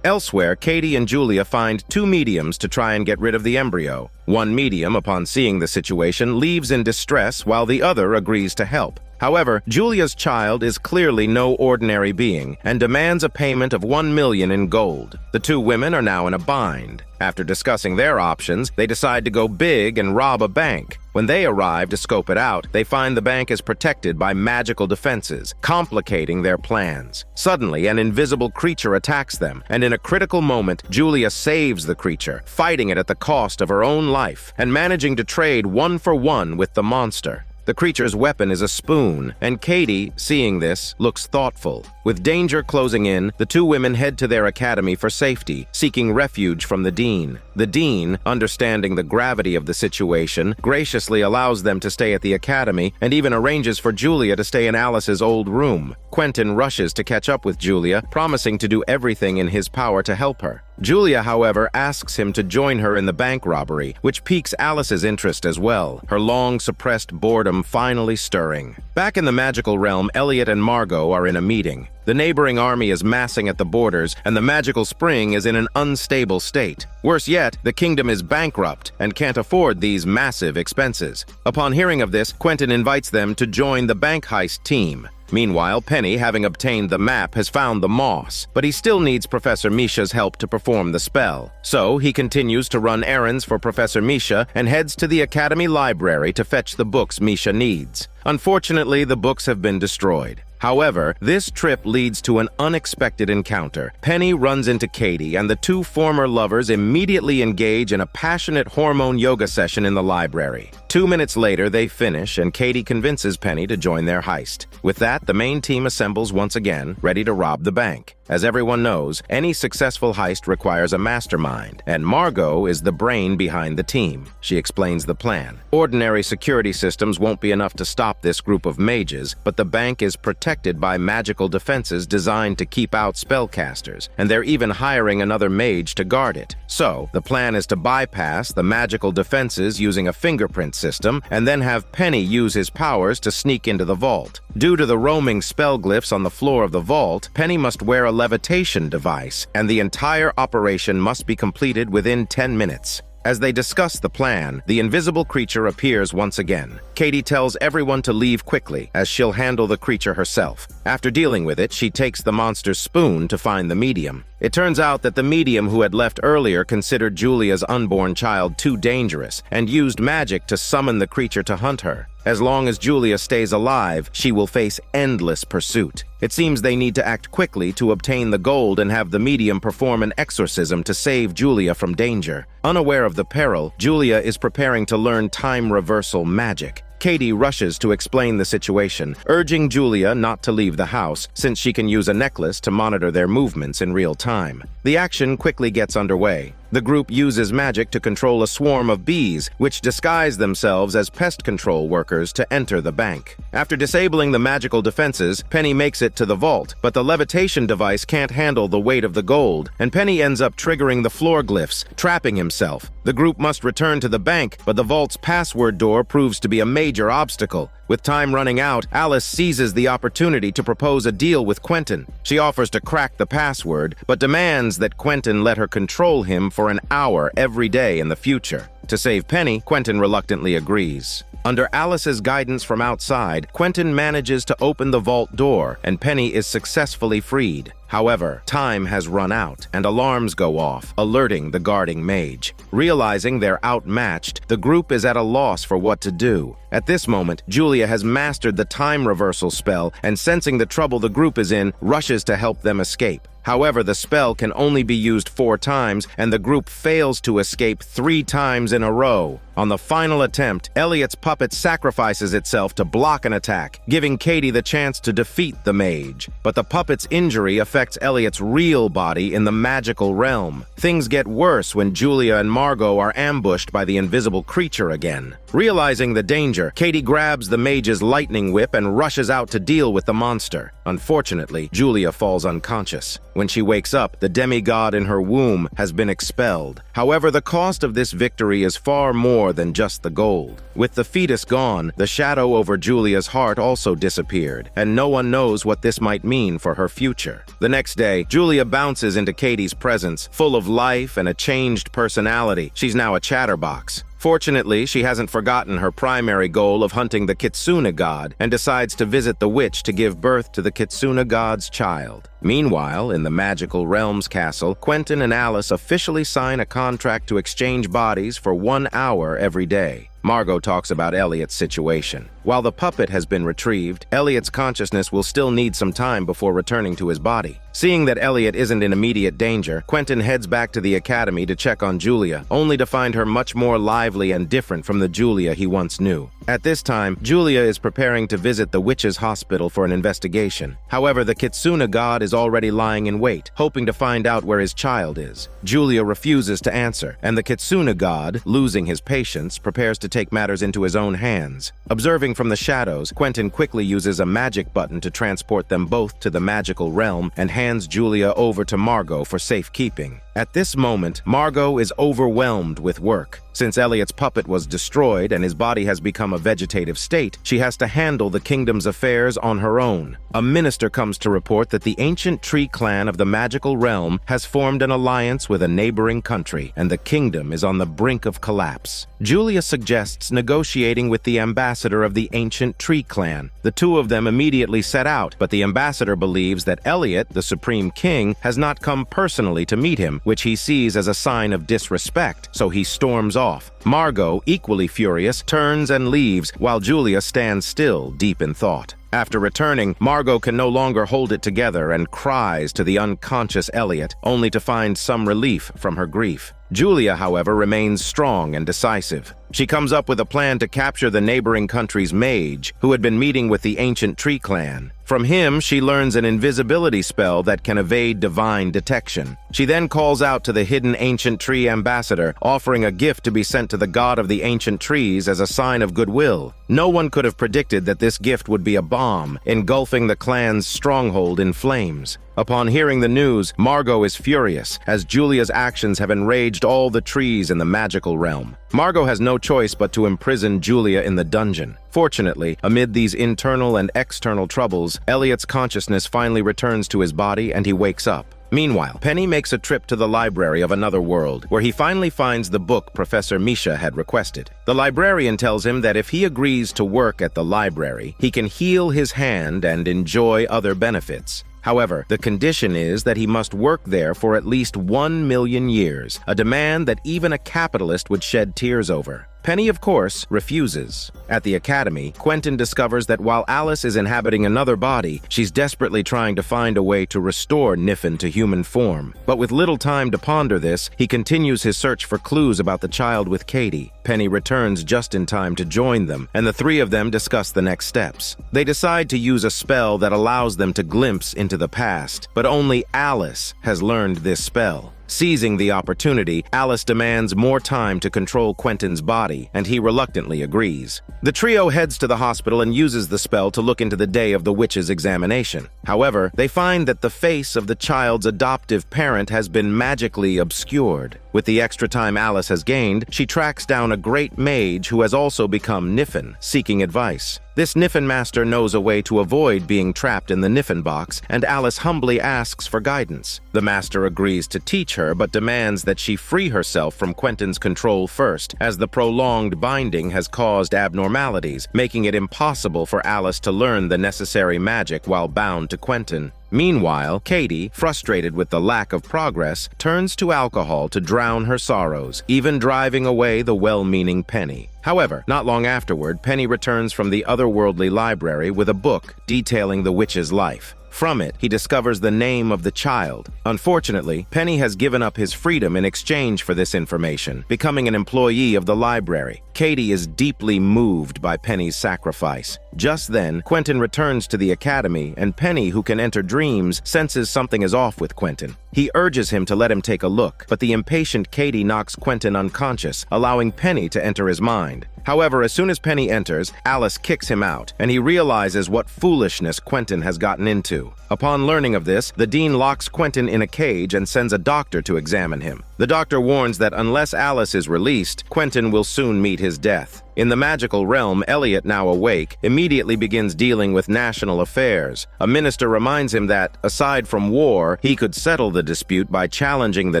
Elsewhere, Katie and Julia find 2 mediums to try and get rid of the embryo. One medium, upon seeing the situation, leaves in distress while the other agrees to help. However, Julia's child is clearly no ordinary being and demands a payment of 1 million in gold. The 2 women are now in a bind. After discussing their options, they decide to go big and rob a bank. When they arrive to scope it out, they find the bank is protected by magical defenses, complicating their plans. Suddenly, an invisible creature attacks them, and in a critical moment, Julia saves the creature, fighting it at the cost of her own life and managing to trade 1 for 1 with the monster. The creature's weapon is a spoon, and Katie, seeing this, looks thoughtful. With danger closing in, the 2 women head to their academy for safety, seeking refuge from the dean. The dean, understanding the gravity of the situation, graciously allows them to stay at the academy and even arranges for Julia to stay in Alice's old room. Quentin rushes to catch up with Julia, promising to do everything in his power to help her. Julia, however, asks him to join her in the bank robbery, which piques Alice's interest as well, her long-suppressed boredom finally stirring. Back in the magical realm, Elliot and Margot are in a meeting. The neighboring army is massing at the borders, and the magical spring is in an unstable state. Worse yet, the kingdom is bankrupt and can't afford these massive expenses. Upon hearing of this, Quentin invites them to join the bank heist team. Meanwhile, Penny, having obtained the map, has found the moss, but he still needs Professor Misha's help to perform the spell. So, he continues to run errands for Professor Misha and heads to the Academy Library to fetch the books Misha needs. Unfortunately, the books have been destroyed. However, this trip leads to an unexpected encounter. Penny runs into Katie, and the 2 former lovers immediately engage in a passionate hormone yoga session in the library. 2 minutes later, they finish, and Katie convinces Penny to join their heist. With that, the main team assembles once again, ready to rob the bank. As everyone knows, any successful heist requires a mastermind, and Margot is the brain behind the team. She explains the plan. Ordinary security systems won't be enough to stop this group of mages, but the bank is protected by magical defenses designed to keep out spellcasters, and they're even hiring another mage to guard it. So, the plan is to bypass the magical defenses using a fingerprint system, and then have Penny use his powers to sneak into the vault. Due to the roaming spell glyphs on the floor of the vault, Penny must wear a levitation device, and the entire operation must be completed within 10 minutes. As they discuss the plan, the invisible creature appears once again. Katie tells everyone to leave quickly, as she'll handle the creature herself. After dealing with it, she takes the monster's spoon to find the medium. It turns out that the medium who had left earlier considered Julia's unborn child too dangerous and used magic to summon the creature to hunt her. As long as Julia stays alive, she will face endless pursuit. It seems they need to act quickly to obtain the gold and have the medium perform an exorcism to save Julia from danger. Unaware of the peril, Julia is preparing to learn time reversal magic. Katie rushes to explain the situation, urging Julia not to leave the house since she can use a necklace to monitor their movements in real time. The action quickly gets underway. The group uses magic to control a swarm of bees, which disguise themselves as pest control workers to enter the bank. After disabling the magical defenses, Penny makes it to the vault, but the levitation device can't handle the weight of the gold, and Penny ends up triggering the floor glyphs, trapping himself. The group must return to the bank, but the vault's password door proves to be a major obstacle. With time running out, Alice seizes the opportunity to propose a deal with Quentin. She offers to crack the password, but demands that Quentin let her control him for an hour every day in the future. To save Penny, Quentin reluctantly agrees. Under Alice's guidance from outside, Quentin manages to open the vault door, and Penny is successfully freed. However, time has run out, and alarms go off, alerting the guarding mage. Realizing they're outmatched, the group is at a loss for what to do. At this moment, Julia has mastered the time reversal spell, and sensing the trouble the group is in, rushes to help them escape. However, the spell can only be used 4 times, and the group fails to escape 3 times in a row. On the final attempt, Elliot's puppet sacrifices itself to block an attack, giving Katie the chance to defeat the mage. But the puppet's injury affects Elliot's real body in the magical realm. Things get worse when Julia and Margot are ambushed by the invisible creature again. Realizing the danger, Katie grabs the mage's lightning whip and rushes out to deal with the monster. Unfortunately, Julia falls unconscious. When she wakes up, the demigod in her womb has been expelled. However, the cost of this victory is far more than just the gold. With the fetus gone, the shadow over Julia's heart also disappeared, and no one knows what this might mean for her future. The next day, Julia bounces into Katie's presence, full of life and a changed personality. She's now a chatterbox. Fortunately, she hasn't forgotten her primary goal of hunting the Kitsune god and decides to visit the witch to give birth to the Kitsune god's child. Meanwhile, in the magical realm's castle, Quentin and Alice officially sign a contract to exchange bodies for 1 hour every day. Margot talks about Elliot's situation. While the puppet has been retrieved, Elliot's consciousness will still need some time before returning to his body. Seeing that Elliot isn't in immediate danger, Quentin heads back to the academy to check on Julia, only to find her much more lively and different from the Julia he once knew. At this time, Julia is preparing to visit the witch's hospital for an investigation. However, the Kitsune god is already lying in wait, hoping to find out where his child is. Julia refuses to answer, and the Kitsune god, losing his patience, prepares to take matters into his own hands. Observing from the shadows, Quentin quickly uses a magic button to transport them both to the magical realm and hands Julia over to Margot for safekeeping. At this moment, Margot is overwhelmed with work. Since Elliot's puppet was destroyed and his body has become a vegetative state, she has to handle the kingdom's affairs on her own. A minister comes to report that the ancient tree clan of the magical realm has formed an alliance with a neighboring country, and the kingdom is on the brink of collapse. Julia suggests negotiating with the ambassador of the ancient tree clan. The two of them immediately set out, but the ambassador believes that Elliot, the supreme king, has not come personally to meet him, which he sees as a sign of disrespect, so he storms off. Margot, equally furious, turns and leaves, while Julia stands still, deep in thought. After returning, Margot can no longer hold it together and cries to the unconscious Elliot, only to find some relief from her grief. Julia, however, remains strong and decisive. She comes up with a plan to capture the neighboring country's mage, who had been meeting with the ancient tree clan. From him, she learns an invisibility spell that can evade divine detection. She then calls out to the hidden ancient tree ambassador, offering a gift to be sent to the god of the ancient trees as a sign of goodwill. No one could have predicted that this gift would be a bomb, engulfing the clan's stronghold in flames. Upon hearing the news, Margot is furious, as Julia's actions have enraged all the trees in the magical realm. Margot has no choice but to imprison Julia in the dungeon. Fortunately, amid these internal and external troubles, Elliot's consciousness finally returns to his body and he wakes up. Meanwhile, Penny makes a trip to the library of another world, where he finally finds the book Professor Misha had requested. The librarian tells him that if he agrees to work at the library, he can heal his hand and enjoy other benefits. However, the condition is that he must work there for at least 1 million years, a demand that even a capitalist would shed tears over. Penny, of course, refuses. At the academy, Quentin discovers that while Alice is inhabiting another body, she's desperately trying to find a way to restore Niffin to human form. But with little time to ponder this, he continues his search for clues about the child with Katie. Penny returns just in time to join them, and the three of them discuss the next steps. They decide to use a spell that allows them to glimpse into the past, but only Alice has learned this spell. Seizing the opportunity, Alice demands more time to control Quentin's body, and he reluctantly agrees. The trio heads to the hospital and uses the spell to look into the day of the witch's examination. However, they find that the face of the child's adoptive parent has been magically obscured. With the extra time Alice has gained, she tracks down a great mage who has also become Niffin, seeking advice. This Niffin master knows a way to avoid being trapped in the Niffin box, and Alice humbly asks for guidance. The master agrees to teach her, but demands that she free herself from Quentin's control first, as the prolonged binding has caused abnormalities, making it impossible for Alice to learn the necessary magic while bound to Quentin. Meanwhile, Katie, frustrated with the lack of progress, turns to alcohol to drown her sorrows, even driving away the well-meaning Penny. However, not long afterward, Penny returns from the otherworldly library with a book detailing the witch's life. From it, he discovers the name of the child. Unfortunately, Penny has given up his freedom in exchange for this information, becoming an employee of the library. Katie is deeply moved by Penny's sacrifice. Just then, Quentin returns to the academy, and Penny, who can enter dreams, senses something is off with Quentin. He urges him to let him take a look, but the impatient Katie knocks Quentin unconscious, allowing Penny to enter his mind. However, as soon as Penny enters, Alice kicks him out, and he realizes what foolishness Quentin has gotten into. Upon learning of this, the dean locks Quentin in a cage and sends a doctor to examine him. The doctor warns that unless Alice is released, Quentin will soon meet his death. In the magical realm, Elliot, now awake, immediately begins dealing with national affairs. A minister reminds him that, aside from war, he could settle the dispute by challenging the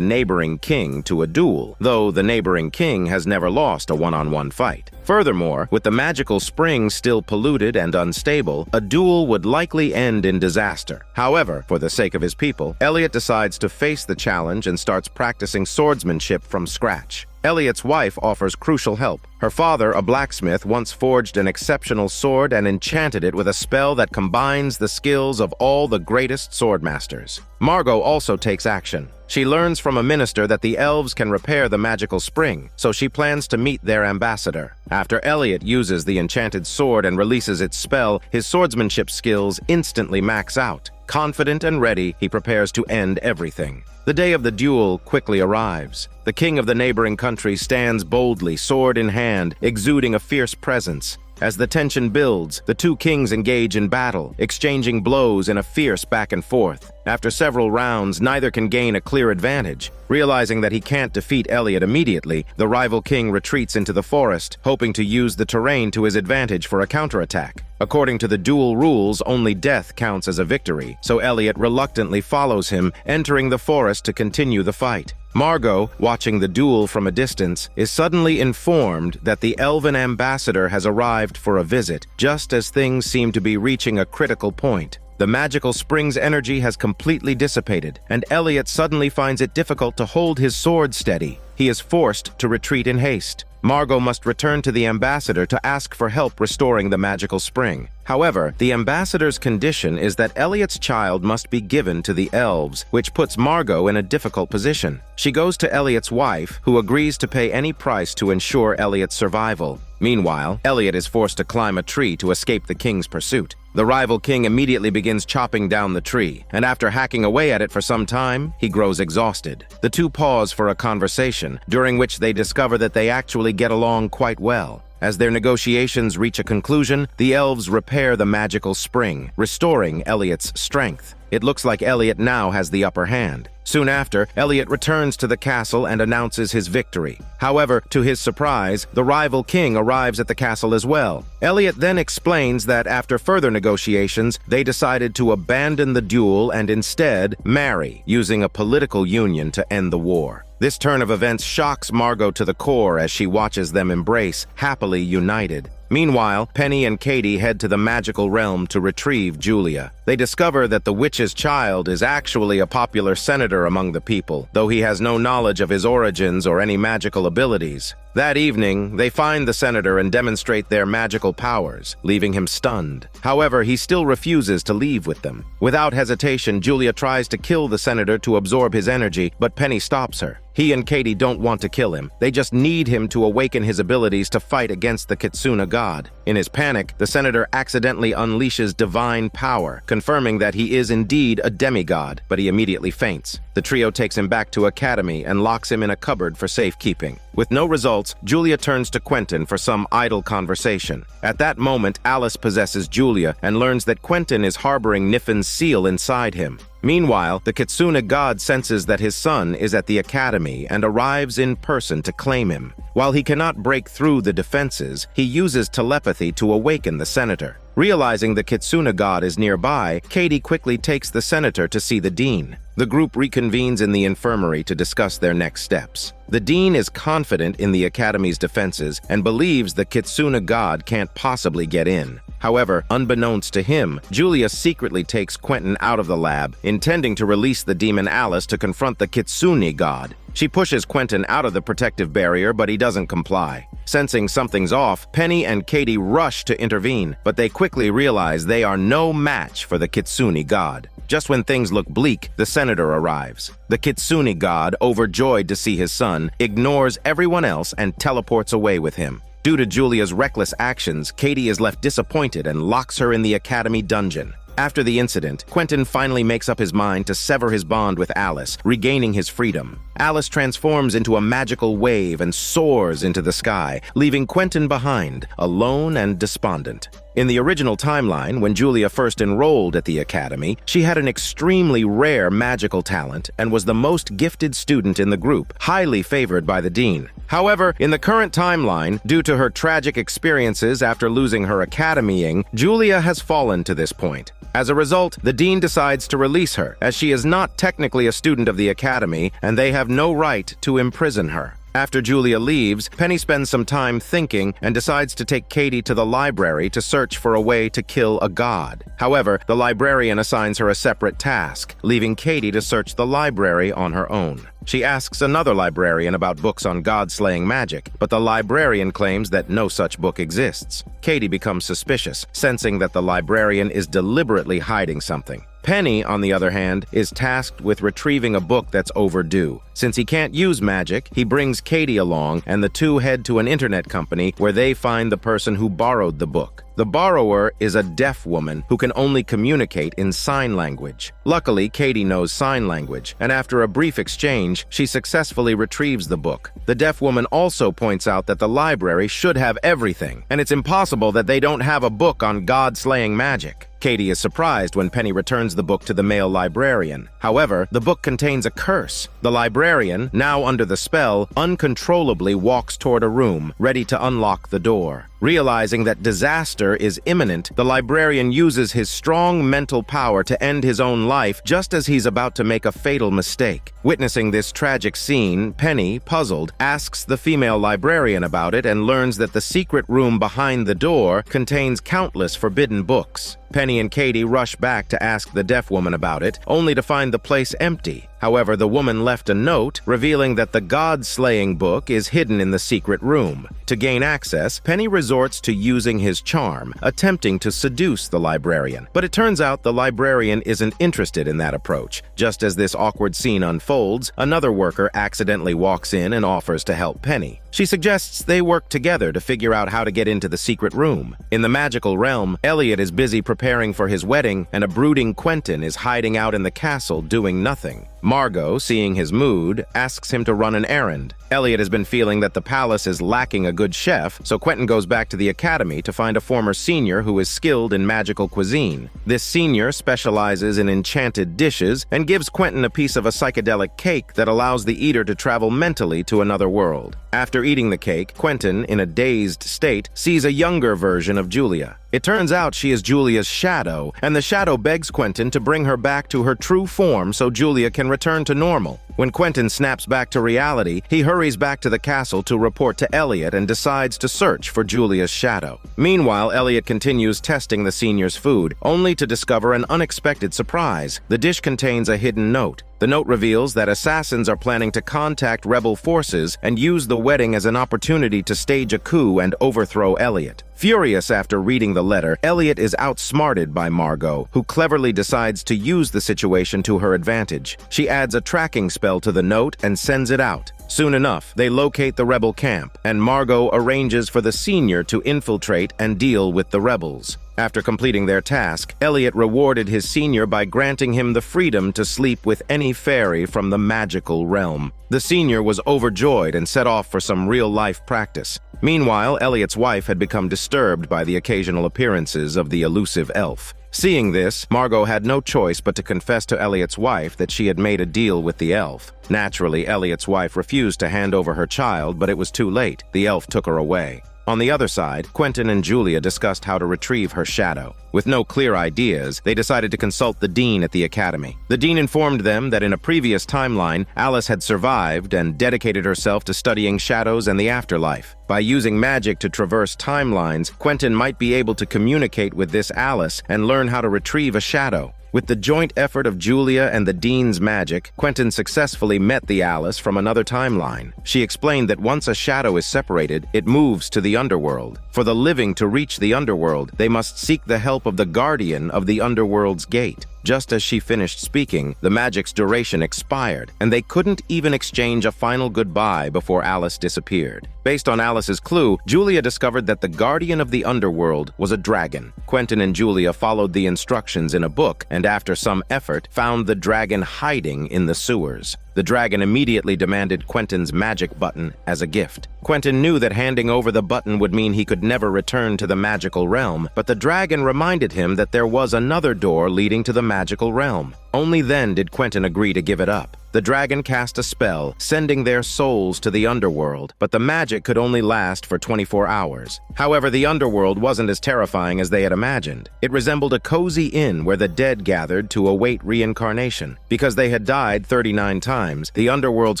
neighboring king to a duel, though the neighboring king has never lost a one-on-one fight. Furthermore, with the magical spring still polluted and unstable, a duel would likely end in disaster. However, for the sake of his people, Elliot decides to face the challenge and starts practicing swordsmanship from scratch. Elliot's wife offers crucial help. Her father, a blacksmith, once forged an exceptional sword and enchanted it with a spell that combines the skills of all the greatest swordmasters. Margot also takes action. She learns from a minister that the elves can repair the magical spring, so she plans to meet their ambassador. After Elliot uses the enchanted sword and releases its spell, his swordsmanship skills instantly max out. Confident and ready, he prepares to end everything. The day of the duel quickly arrives. The king of the neighboring country stands boldly, sword in hand, exuding a fierce presence. As the tension builds, the two kings engage in battle, exchanging blows in a fierce back and forth. After several rounds, neither can gain a clear advantage. Realizing that he can't defeat Elliot immediately, the rival king retreats into the forest, hoping to use the terrain to his advantage for a counterattack. According to the duel rules, only death counts as a victory, so Elliot reluctantly follows him, entering the forest to continue the fight. Margot, watching the duel from a distance, is suddenly informed that the elven ambassador has arrived for a visit, just as things seem to be reaching a critical point. The magical spring's energy has completely dissipated, and Elliot suddenly finds it difficult to hold his sword steady. He is forced to retreat in haste. Margot must return to the ambassador to ask for help restoring the magical spring. However, the ambassador's condition is that Elliot's child must be given to the elves, which puts Margot in a difficult position. She goes to Elliot's wife, who agrees to pay any price to ensure Elliot's survival. Meanwhile, Elliot is forced to climb a tree to escape the king's pursuit. The rival king immediately begins chopping down the tree, and after hacking away at it for some time, he grows exhausted. The two pause for a conversation, during which they discover that they actually get along quite well. As their negotiations reach a conclusion, the elves repair the magical spring, restoring Elliot's strength. It looks like Elliot now has the upper hand. Soon after, Elliot returns to the castle and announces his victory. However, to his surprise, the rival king arrives at the castle as well. Elliot then explains that after further negotiations, they decided to abandon the duel and instead marry, using a political union to end the war. This turn of events shocks Margot to the core as she watches them embrace, happily united. Meanwhile, Penny and Katie head to the magical realm to retrieve Julia. They discover that the witch's child is actually a popular senator among the people, though he has no knowledge of his origins or any magical abilities. That evening, they find the senator and demonstrate their magical powers, leaving him stunned. However, he still refuses to leave with them. Without hesitation, Julia tries to kill the senator to absorb his energy, but Penny stops her. He and Katie don't want to kill him. They just need him to awaken his abilities to fight against the Kitsune god. In his panic, the senator accidentally unleashes divine power, confirming that he is indeed a demigod, but he immediately faints. The trio takes him back to Academy and locks him in a cupboard for safekeeping. With no results, Julia turns to Quentin for some idle conversation. At that moment, Alice possesses Julia and learns that Quentin is harboring Niffin's seal inside him. Meanwhile, the Kitsune god senses that his son is at the academy and arrives in person to claim him. While he cannot break through the defenses, he uses telepathy to awaken the senator. Realizing the Kitsune god is nearby, Katie quickly takes the senator to see the dean. The group reconvenes in the infirmary to discuss their next steps. The dean is confident in the academy's defenses and believes the Kitsune god can't possibly get in. However, unbeknownst to him, Julia secretly takes Quentin out of the lab, intending to release the demon Alice to confront the Kitsune god. She pushes Quentin out of the protective barrier, but he doesn't comply. Sensing something's off, Penny and Katie rush to intervene, but they quickly realize they are no match for the Kitsune god. Just when things look bleak, the senator arrives. The Kitsune god, overjoyed to see his son, ignores everyone else and teleports away with him. Due to Julia's reckless actions, Katie is left disappointed and locks her in the academy dungeon. After the incident, Quentin finally makes up his mind to sever his bond with Alice, regaining his freedom. Alice transforms into a magical wave and soars into the sky, leaving Quentin behind, alone and despondent. In the original timeline, when Julia first enrolled at the academy, she had an extremely rare magical talent and was the most gifted student in the group, highly favored by the dean. However, in the current timeline, due to her tragic experiences after losing her academying, Julia has fallen to this point. As a result, the dean decides to release her, as she is not technically a student of the academy, and they have no right to imprison her. After Julia leaves, Penny spends some time thinking and decides to take Katie to the library to search for a way to kill a god. However, the librarian assigns her a separate task, leaving Katie to search the library on her own. She asks another librarian about books on god-slaying magic, but the librarian claims that no such book exists. Katie becomes suspicious, sensing that the librarian is deliberately hiding something. Penny, on the other hand, is tasked with retrieving a book that's overdue. Since he can't use magic, he brings Katie along, and the two head to an internet company where they find the person who borrowed the book. The borrower is a deaf woman who can only communicate in sign language. Luckily, Katie knows sign language, and after a brief exchange, she successfully retrieves the book. The deaf woman also points out that the library should have everything, and it's impossible that they don't have a book on god-slaying magic. Katie is surprised when Penny returns the book to the male librarian. However, the book contains a curse. The librarian, now under the spell, uncontrollably walks toward a room, ready to unlock the door. Realizing that disaster is imminent, the librarian uses his strong mental power to end his own life just as he's about to make a fatal mistake. Witnessing this tragic scene, Penny, puzzled, asks the female librarian about it and learns that the secret room behind the door contains countless forbidden books. Penny and Katie rush back to ask the deaf woman about it, only to find the place empty. However, the woman left a note revealing that the god-slaying book is hidden in the secret room. To gain access, Penny resorts to using his charm, attempting to seduce the librarian. But it turns out the librarian isn't interested in that approach. Just as this awkward scene unfolds, another worker accidentally walks in and offers to help Penny. She suggests they work together to figure out how to get into the secret room. In the magical realm, Elliot is busy preparing for his wedding, and a brooding Quentin is hiding out in the castle doing nothing. Margot, seeing his mood, asks him to run an errand. Elliot has been feeling that the palace is lacking a good chef, so Quentin goes back to the academy to find a former senior who is skilled in magical cuisine. This senior specializes in enchanted dishes and gives Quentin a piece of a psychedelic cake that allows the eater to travel mentally to another world. After eating the cake, Quentin, in a dazed state, sees a younger version of Julia. It turns out she is Julia's shadow, and the shadow begs Quentin to bring her back to her true form so Julia can return to normal. When Quentin snaps back to reality, he hurries back to the castle to report to Elliot and decides to search for Julia's shadow. Meanwhile, Elliot continues testing the senior's food, only to discover an unexpected surprise. The dish contains a hidden note. The note reveals that assassins are planning to contact rebel forces and use the wedding as an opportunity to stage a coup and overthrow Elliot. Furious after reading the letter, Elliot is outsmarted by Margot, who cleverly decides to use the situation to her advantage. She adds a tracking spell to the note and sends it out. Soon enough, they locate the rebel camp, and Margot arranges for the senior to infiltrate and deal with the rebels. After completing their task, Elliot rewarded his senior by granting him the freedom to sleep with any fairy from the magical realm. The senior was overjoyed and set off for some real-life practice. Meanwhile, Elliot's wife had become disturbed by the occasional appearances of the elusive elf. Seeing this, Margot had no choice but to confess to Elliot's wife that she had made a deal with the elf. Naturally, Elliot's wife refused to hand over her child, but it was too late. The elf took her away. On the other side, Quentin and Julia discussed how to retrieve her shadow. With no clear ideas, they decided to consult the dean at the academy. The dean informed them that in a previous timeline, Alice had survived and dedicated herself to studying shadows and the afterlife. By using magic to traverse timelines, Quentin might be able to communicate with this Alice and learn how to retrieve a shadow. With the joint effort of Julia and the dean's magic, Quentin successfully met the Alice from another timeline. She explained that once a shadow is separated, it moves to the underworld. For the living to reach the underworld, they must seek the help of the guardian of the underworld's gate. Just as she finished speaking, the magic's duration expired, and they couldn't even exchange a final goodbye before Alice disappeared. Based on Alice's clue, Julia discovered that the guardian of the underworld was a dragon. Quentin and Julia followed the instructions in a book, and after some effort, found the dragon hiding in the sewers. The dragon immediately demanded Quentin's magic button as a gift. Quentin knew that handing over the button would mean he could never return to the magical realm, but the dragon reminded him that there was another door leading to the magical realm. Only then did Quentin agree to give it up. The dragon cast a spell, sending their souls to the underworld, but the magic could only last for 24 hours. However, the underworld wasn't as terrifying as they had imagined. It resembled a cozy inn where the dead gathered to await reincarnation. Because they had died 39 times, the underworld's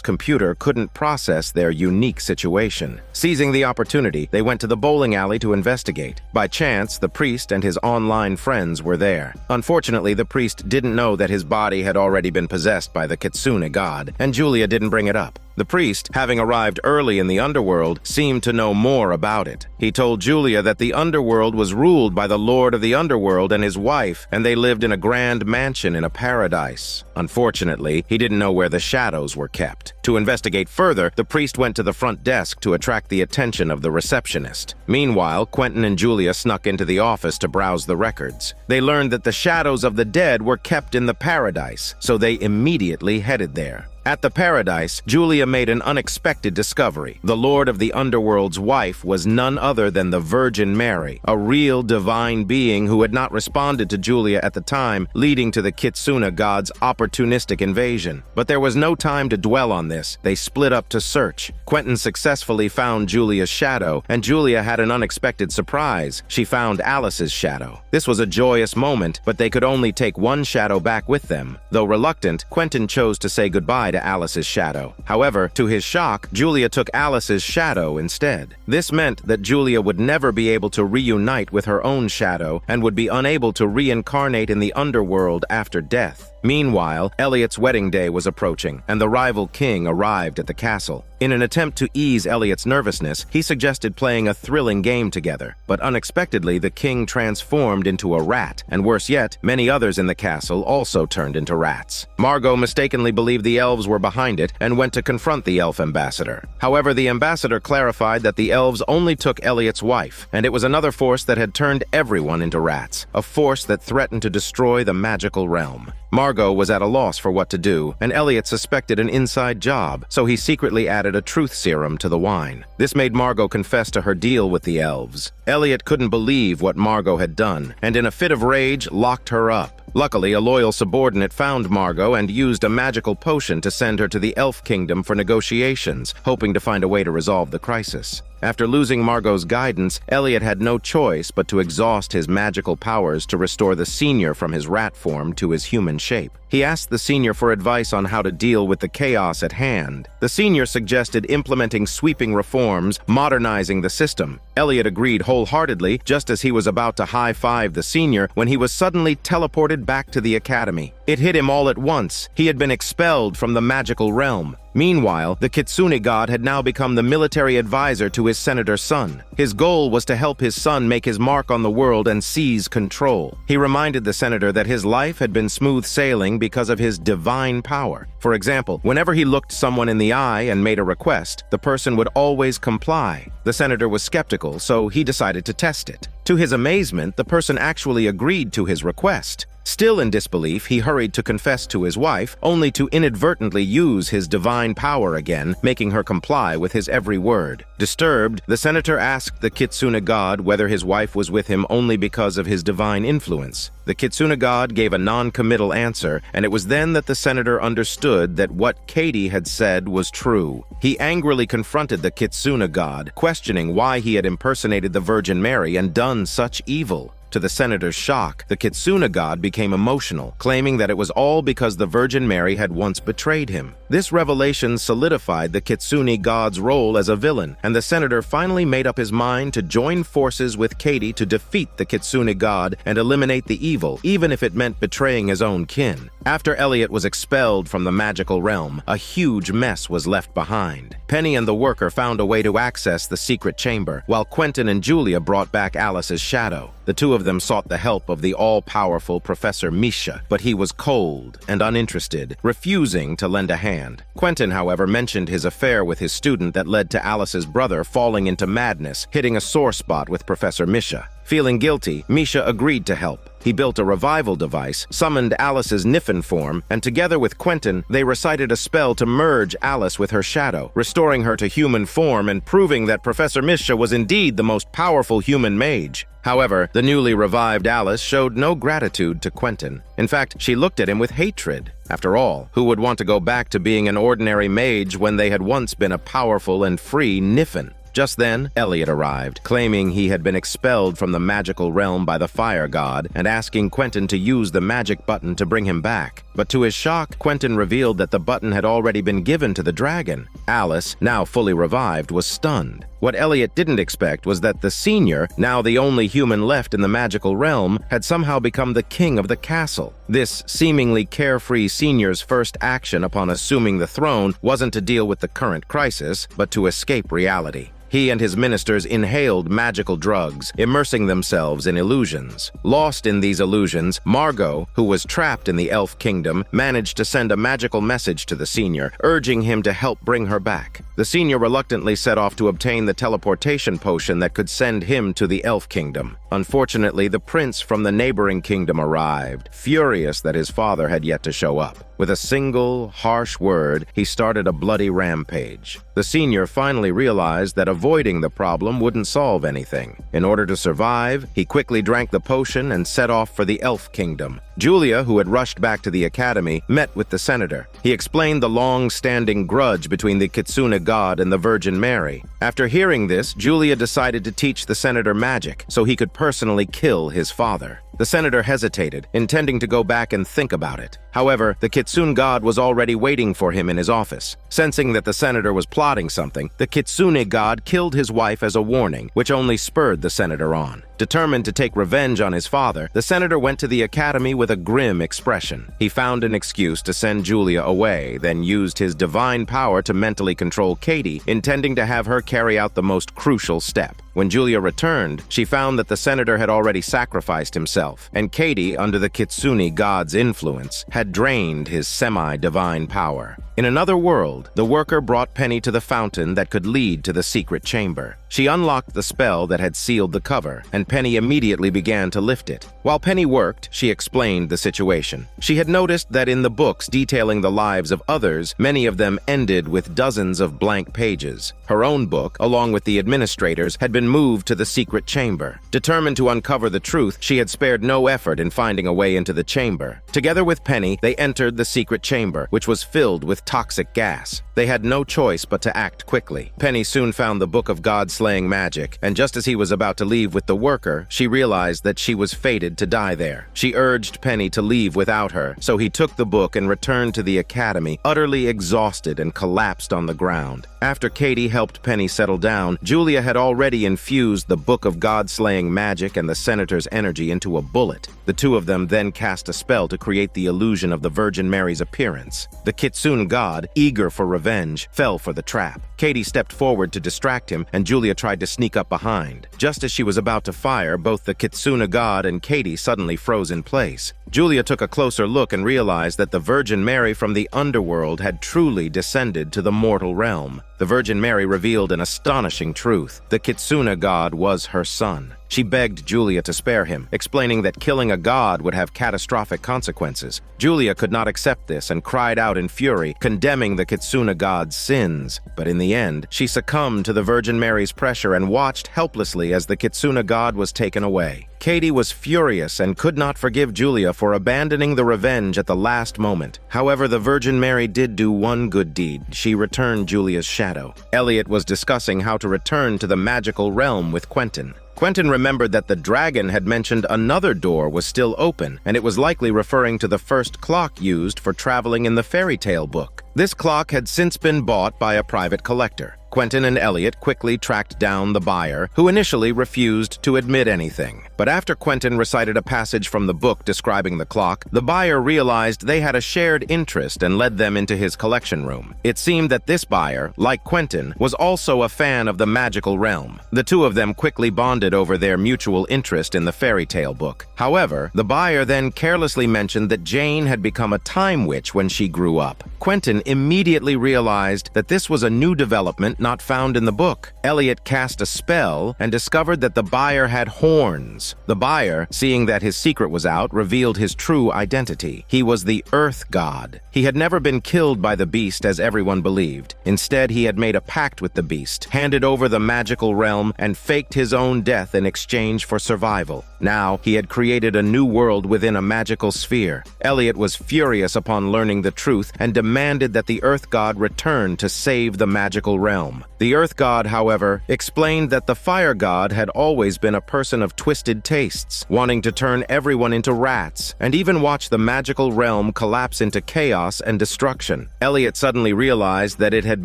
computer couldn't process their unique situation. Seizing the opportunity, they went to the bowling alley to investigate. By chance, the priest and his online friends were there. Unfortunately, the priest didn't know that his body had already been possessed by the kitsune god, and Julia didn't bring it up. The priest, having arrived early in the underworld, seemed to know more about it. He told Julia that the underworld was ruled by the lord of the underworld and his wife, and they lived in a grand mansion in a paradise. Unfortunately, he didn't know where the shadows were kept. To investigate further, the priest went to the front desk to attract the attention of the receptionist. Meanwhile, Quentin and Julia snuck into the office to browse the records. They learned that the shadows of the dead were kept in the paradise, so they immediately headed there. At the paradise, Julia made an unexpected discovery. The Lord of the Underworld's wife was none other than the Virgin Mary, a real divine being who had not responded to Julia at the time, leading to the Kitsune god's opportunistic invasion. But there was no time to dwell on this. They split up to search. Quentin successfully found Julia's shadow, and Julia had an unexpected surprise. She found Alice's shadow. This was a joyous moment, but they could only take one shadow back with them. Though reluctant, Quentin chose to say goodbye to Alice's shadow. However, to his shock, Julia took Alice's shadow instead. This meant that Julia would never be able to reunite with her own shadow and would be unable to reincarnate in the underworld after death. Meanwhile, Elliot's wedding day was approaching, and the rival king arrived at the castle. In an attempt to ease Elliot's nervousness, he suggested playing a thrilling game together. But unexpectedly, the king transformed into a rat, and worse yet, many others in the castle also turned into rats. Margot mistakenly believed the elves were behind it and went to confront the elf ambassador. However, the ambassador clarified that the elves only took Elliot's wife, and it was another force that had turned everyone into rats, a force that threatened to destroy the magical realm. Margot was at a loss for what to do, and Elliot suspected an inside job, so he secretly added a truth serum to the wine. This made Margot confess to her deal with the elves. Elliot couldn't believe what Margot had done, and in a fit of rage, locked her up. Luckily, a loyal subordinate found Margot and used a magical potion to send her to the Elf Kingdom for negotiations, hoping to find a way to resolve the crisis. After losing Margot's guidance, Elliot had no choice but to exhaust his magical powers to restore the senior from his rat form to his human shape. He asked the senior for advice on how to deal with the chaos at hand. The senior suggested implementing sweeping reforms, modernizing the system. Elliot agreed wholeheartedly, just as he was about to high-five the senior when he was suddenly teleported back to the academy. It hit him all at once. He had been expelled from the magical realm. Meanwhile, the Kitsune god had now become the military advisor to his senator's son. His goal was to help his son make his mark on the world and seize control. He reminded the senator that his life had been smooth sailing because of his divine power. For example, whenever he looked someone in the eye and made a request, the person would always comply. The senator was skeptical, so he decided to test it. To his amazement, the person actually agreed to his request. Still in disbelief, he hurried to confess to his wife, only to inadvertently use his divine power again, making her comply with his every word. Disturbed, the senator asked the Kitsune god whether his wife was with him only because of his divine influence. The Kitsune god gave a non-committal answer, and it was then that the senator understood that what Katie had said was true. He angrily confronted the Kitsune god, questioning why he had impersonated the Virgin Mary and done such evil. To the senator's shock, the Kitsune god became emotional, claiming that it was all because the Virgin Mary had once betrayed him. This revelation solidified the Kitsune god's role as a villain, and the senator finally made up his mind to join forces with Katie to defeat the Kitsune god and eliminate the evil, even if it meant betraying his own kin. After Elliot was expelled from the magical realm, a huge mess was left behind. Penny and the worker found a way to access the secret chamber, while Quentin and Julia brought back Alice's shadow. The two of them sought the help of the all-powerful Professor Misha, but he was cold and uninterested, refusing to lend a hand. Quentin, however, mentioned his affair with his student that led to Alice's brother falling into madness, hitting a sore spot with Professor Misha. Feeling guilty, Misha agreed to help. He built a revival device, summoned Alice's Niffin form, and together with Quentin, they recited a spell to merge Alice with her shadow, restoring her to human form and proving that Professor Misha was indeed the most powerful human mage. However, the newly revived Alice showed no gratitude to Quentin. In fact, she looked at him with hatred. After all, who would want to go back to being an ordinary mage when they had once been a powerful and free Niffin? Just then, Elliot arrived, claiming he had been expelled from the magical realm by the fire god and asking Quentin to use the magic button to bring him back. But to his shock, Quentin revealed that the button had already been given to the dragon. Alice, now fully revived, was stunned. What Elliot didn't expect was that the senior, now the only human left in the magical realm, had somehow become the king of the castle. This seemingly carefree senior's first action upon assuming the throne wasn't to deal with the current crisis, but to escape reality. He and his ministers inhaled magical drugs, immersing themselves in illusions. Lost in these illusions, Margot, who was trapped in the elf kingdom, managed to send a magical message to the senior, urging him to help bring her back. The senior reluctantly set off to obtain the teleportation potion that could send him to the elf kingdom. Unfortunately, the prince from the neighboring kingdom arrived, furious that his father had yet to show up. With a single, harsh word, he started a bloody rampage. The senior finally realized that avoiding the problem wouldn't solve anything. In order to survive, he quickly drank the potion and set off for the elf kingdom. Julia, who had rushed back to the academy, met with the senator. He explained the long-standing grudge between the Kitsune god and the Virgin Mary. After hearing this, Julia decided to teach the senator magic so he could personally kill his father. The senator hesitated, intending to go back and think about it. However, the Kitsune god was already waiting for him in his office. Sensing that the senator was plotting something, the Kitsune god killed his wife as a warning, which only spurred the senator on. Determined to take revenge on his father, the senator went to the academy with a grim expression. He found an excuse to send Julia away, then used his divine power to mentally control Katie, intending to have her carry out the most crucial step. When Julia returned, she found that the senator had already sacrificed himself, and Katie, under the Kitsune god's influence, had drained his semi-divine power. In another world, the worker brought Penny to the fountain that could lead to the secret chamber. She unlocked the spell that had sealed the cover, and Penny immediately began to lift it. While Penny worked, she explained the situation. She had noticed that in the books detailing the lives of others, many of them ended with dozens of blank pages. Her own book, along with the administrators, had been moved to the secret chamber. Determined to uncover the truth, she had spared no effort in finding a way into the chamber. Together with Penny, they entered the secret chamber, which was filled with toxic gas. They had no choice but to act quickly. Penny soon found the Book of God-Slaying Magic, and just as he was about to leave with the worker, she realized that she was fated to die there. She urged Penny to leave without her, so he took the book and returned to the academy, utterly exhausted and collapsed on the ground. After Katie helped Penny settle down, Julia had already infused the Book of God-Slaying Magic and the senator's energy into a bullet. The two of them then cast a spell to create the illusion of the Virgin Mary's appearance. The Kitsune god, eager for revenge, fell for the trap. Katie stepped forward to distract him, and Julia tried to sneak up behind. Just as she was about to fire, both the Kitsune god and Katie suddenly froze in place. Julia took a closer look and realized that the Virgin Mary from the underworld had truly descended to the mortal realm. The Virgin Mary revealed an astonishing truth. The Kitsune god was her son. She begged Julia to spare him, explaining that killing a god would have catastrophic consequences. Julia could not accept this and cried out in fury, condemning the Kitsuna god's sins. But in the end, she succumbed to the Virgin Mary's pressure and watched helplessly as the Kitsuna god was taken away. Katie was furious and could not forgive Julia for abandoning the revenge at the last moment. However, the Virgin Mary did do one good deed. She returned Julia's shadow. Elliot was discussing how to return to the magical realm with Quentin. Quentin remembered that the dragon had mentioned another door was still open, and it was likely referring to the first clock used for traveling in the fairy tale book. This clock had since been bought by a private collector. Quentin and Elliot quickly tracked down the buyer, who initially refused to admit anything. But after Quentin recited a passage from the book describing the clock, the buyer realized they had a shared interest and led them into his collection room. It seemed that this buyer, like Quentin, was also a fan of the magical realm. The two of them quickly bonded over their mutual interest in the fairy tale book. However, the buyer then carelessly mentioned that Jane had become a time witch when she grew up. Quentin immediately realized that this was a new development not found in the book. Elliot cast a spell and discovered that the buyer had horns. The buyer, seeing that his secret was out, revealed his true identity. He was the Earth God. He had never been killed by the beast as everyone believed. Instead, he had made a pact with the beast, handed over the magical realm, and faked his own death in exchange for survival. Now, he had created a new world within a magical sphere. Elliot was furious upon learning the truth and demanded that the Earth God return to save the magical realm. The Earth God, however, explained that the Fire God had always been a person of twisted tastes, wanting to turn everyone into rats, and even watch the magical realm collapse into chaos and destruction. Elliot suddenly realized that it had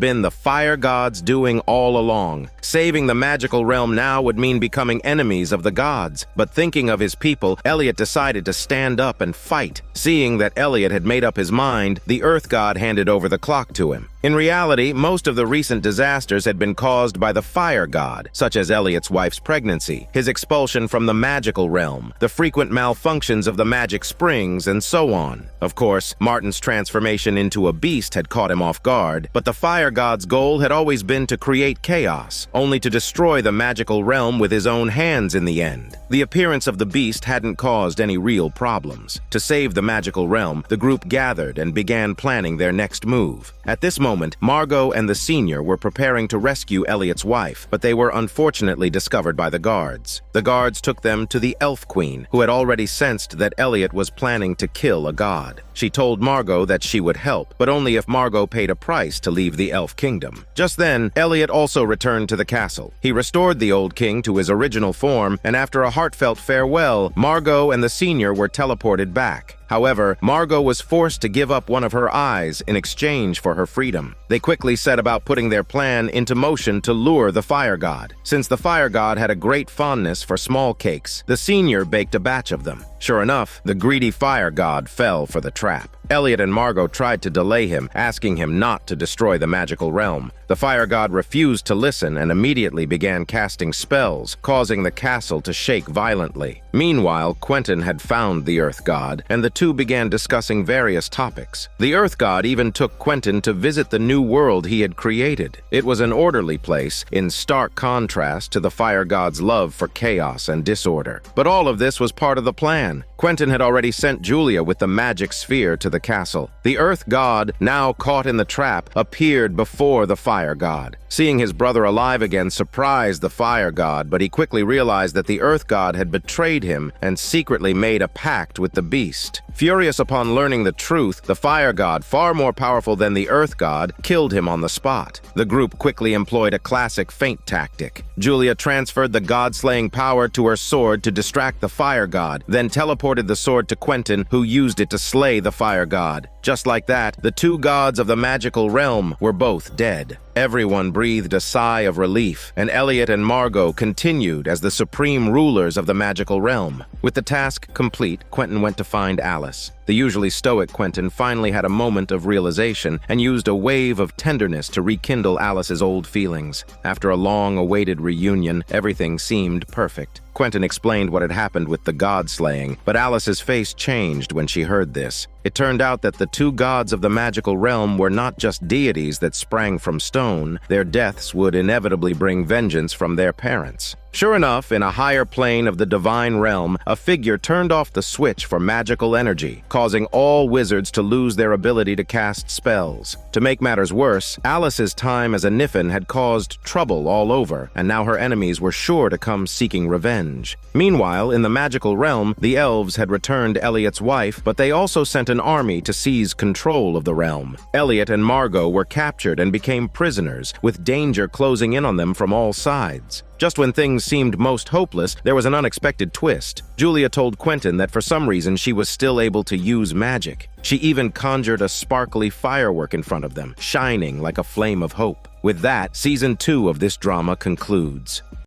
been the Fire God's doing all along. Saving the magical realm now would mean becoming enemies of the gods. But thinking of his people, Elliot decided to stand up and fight. Seeing that Elliot had made up his mind, the Earth God handed over the clock to him. In reality, most of the recent disasters had been caused by the Fire God, such as Elliot's wife's pregnancy, his expulsion from the magical realm, the frequent malfunctions of the magic springs, and so on. Of course, Martin's transformation into a beast had caught him off guard, but the Fire God's goal had always been to create chaos, only to destroy the magical realm with his own hands in the end. The appearance of the beast hadn't caused any real problems. To save the magical realm, the group gathered and began planning their next move. At this moment, Margot and the senior were preparing to rescue Elliot's wife, but they were unfortunately discovered by the guards. The guards took them to the Elf Queen, who had already sensed that Elliot was planning to kill a god. She told Margot that she would help, but only if Margot paid a price to leave the Elf Kingdom. Just then, Elliot also returned to the castle. He restored the old king to his original form, and after a heartfelt farewell, Margot and the senior were teleported back. However, Margot was forced to give up one of her eyes in exchange for her freedom. They quickly set about putting their plan into motion to lure the Fire God. Since the Fire God had a great fondness for small cakes, the senior baked a batch of them. Sure enough, the greedy Fire God fell for the trap. Elliot and Margot tried to delay him, asking him not to destroy the magical realm. The Fire God refused to listen and immediately began casting spells, causing the castle to shake violently. Meanwhile, Quentin had found the Earth God, and the two began discussing various topics. The Earth God even took Quentin to visit the new world he had created. It was an orderly place, in stark contrast to the Fire God's love for chaos and disorder. But all of this was part of the plan. Quentin had already sent Julia with the magic sphere to the castle. The Earth God, now caught in the trap, appeared before the Fire God. Seeing his brother alive again surprised the Fire God, but he quickly realized that the Earth God had betrayed him and secretly made a pact with the beast. Furious upon learning the truth, the Fire God, far more powerful than the Earth God, killed him on the spot. The group quickly employed a classic feint tactic. Julia transferred the god-slaying power to her sword to distract the Fire God, then teleported the sword to Quentin, who used it to slay the Fire God. Just like that, the two gods of the magical realm were both dead. Everyone breathed a sigh of relief, and Elliot and Margot continued as the supreme rulers of the magical realm. With the task complete, Quentin went to find Alice. The usually stoic Quentin finally had a moment of realization and used a wave of tenderness to rekindle Alice's old feelings. After a long-awaited reunion, everything seemed perfect. Quentin explained what had happened with the god-slaying, but Alice's face changed when she heard this. It turned out that the two gods of the magical realm were not just deities that sprang from stone. Their deaths would inevitably bring vengeance from their parents. Sure enough, in a higher plane of the divine realm, a figure turned off the switch for magical energy, causing all wizards to lose their ability to cast spells. To make matters worse, Alice's time as a Niffin had caused trouble all over, and now her enemies were sure to come seeking revenge. Meanwhile, in the magical realm, the elves had returned Elliot's wife, but they also sent an army to seize control of the realm. Elliot and Margot were captured and became prisoners, with danger closing in on them from all sides. Just when things seemed most hopeless, there was an unexpected twist. Julia told Quentin that for some reason she was still able to use magic. She even conjured a sparkly firework in front of them, shining like a flame of hope. With that, Season 2 of this drama concludes.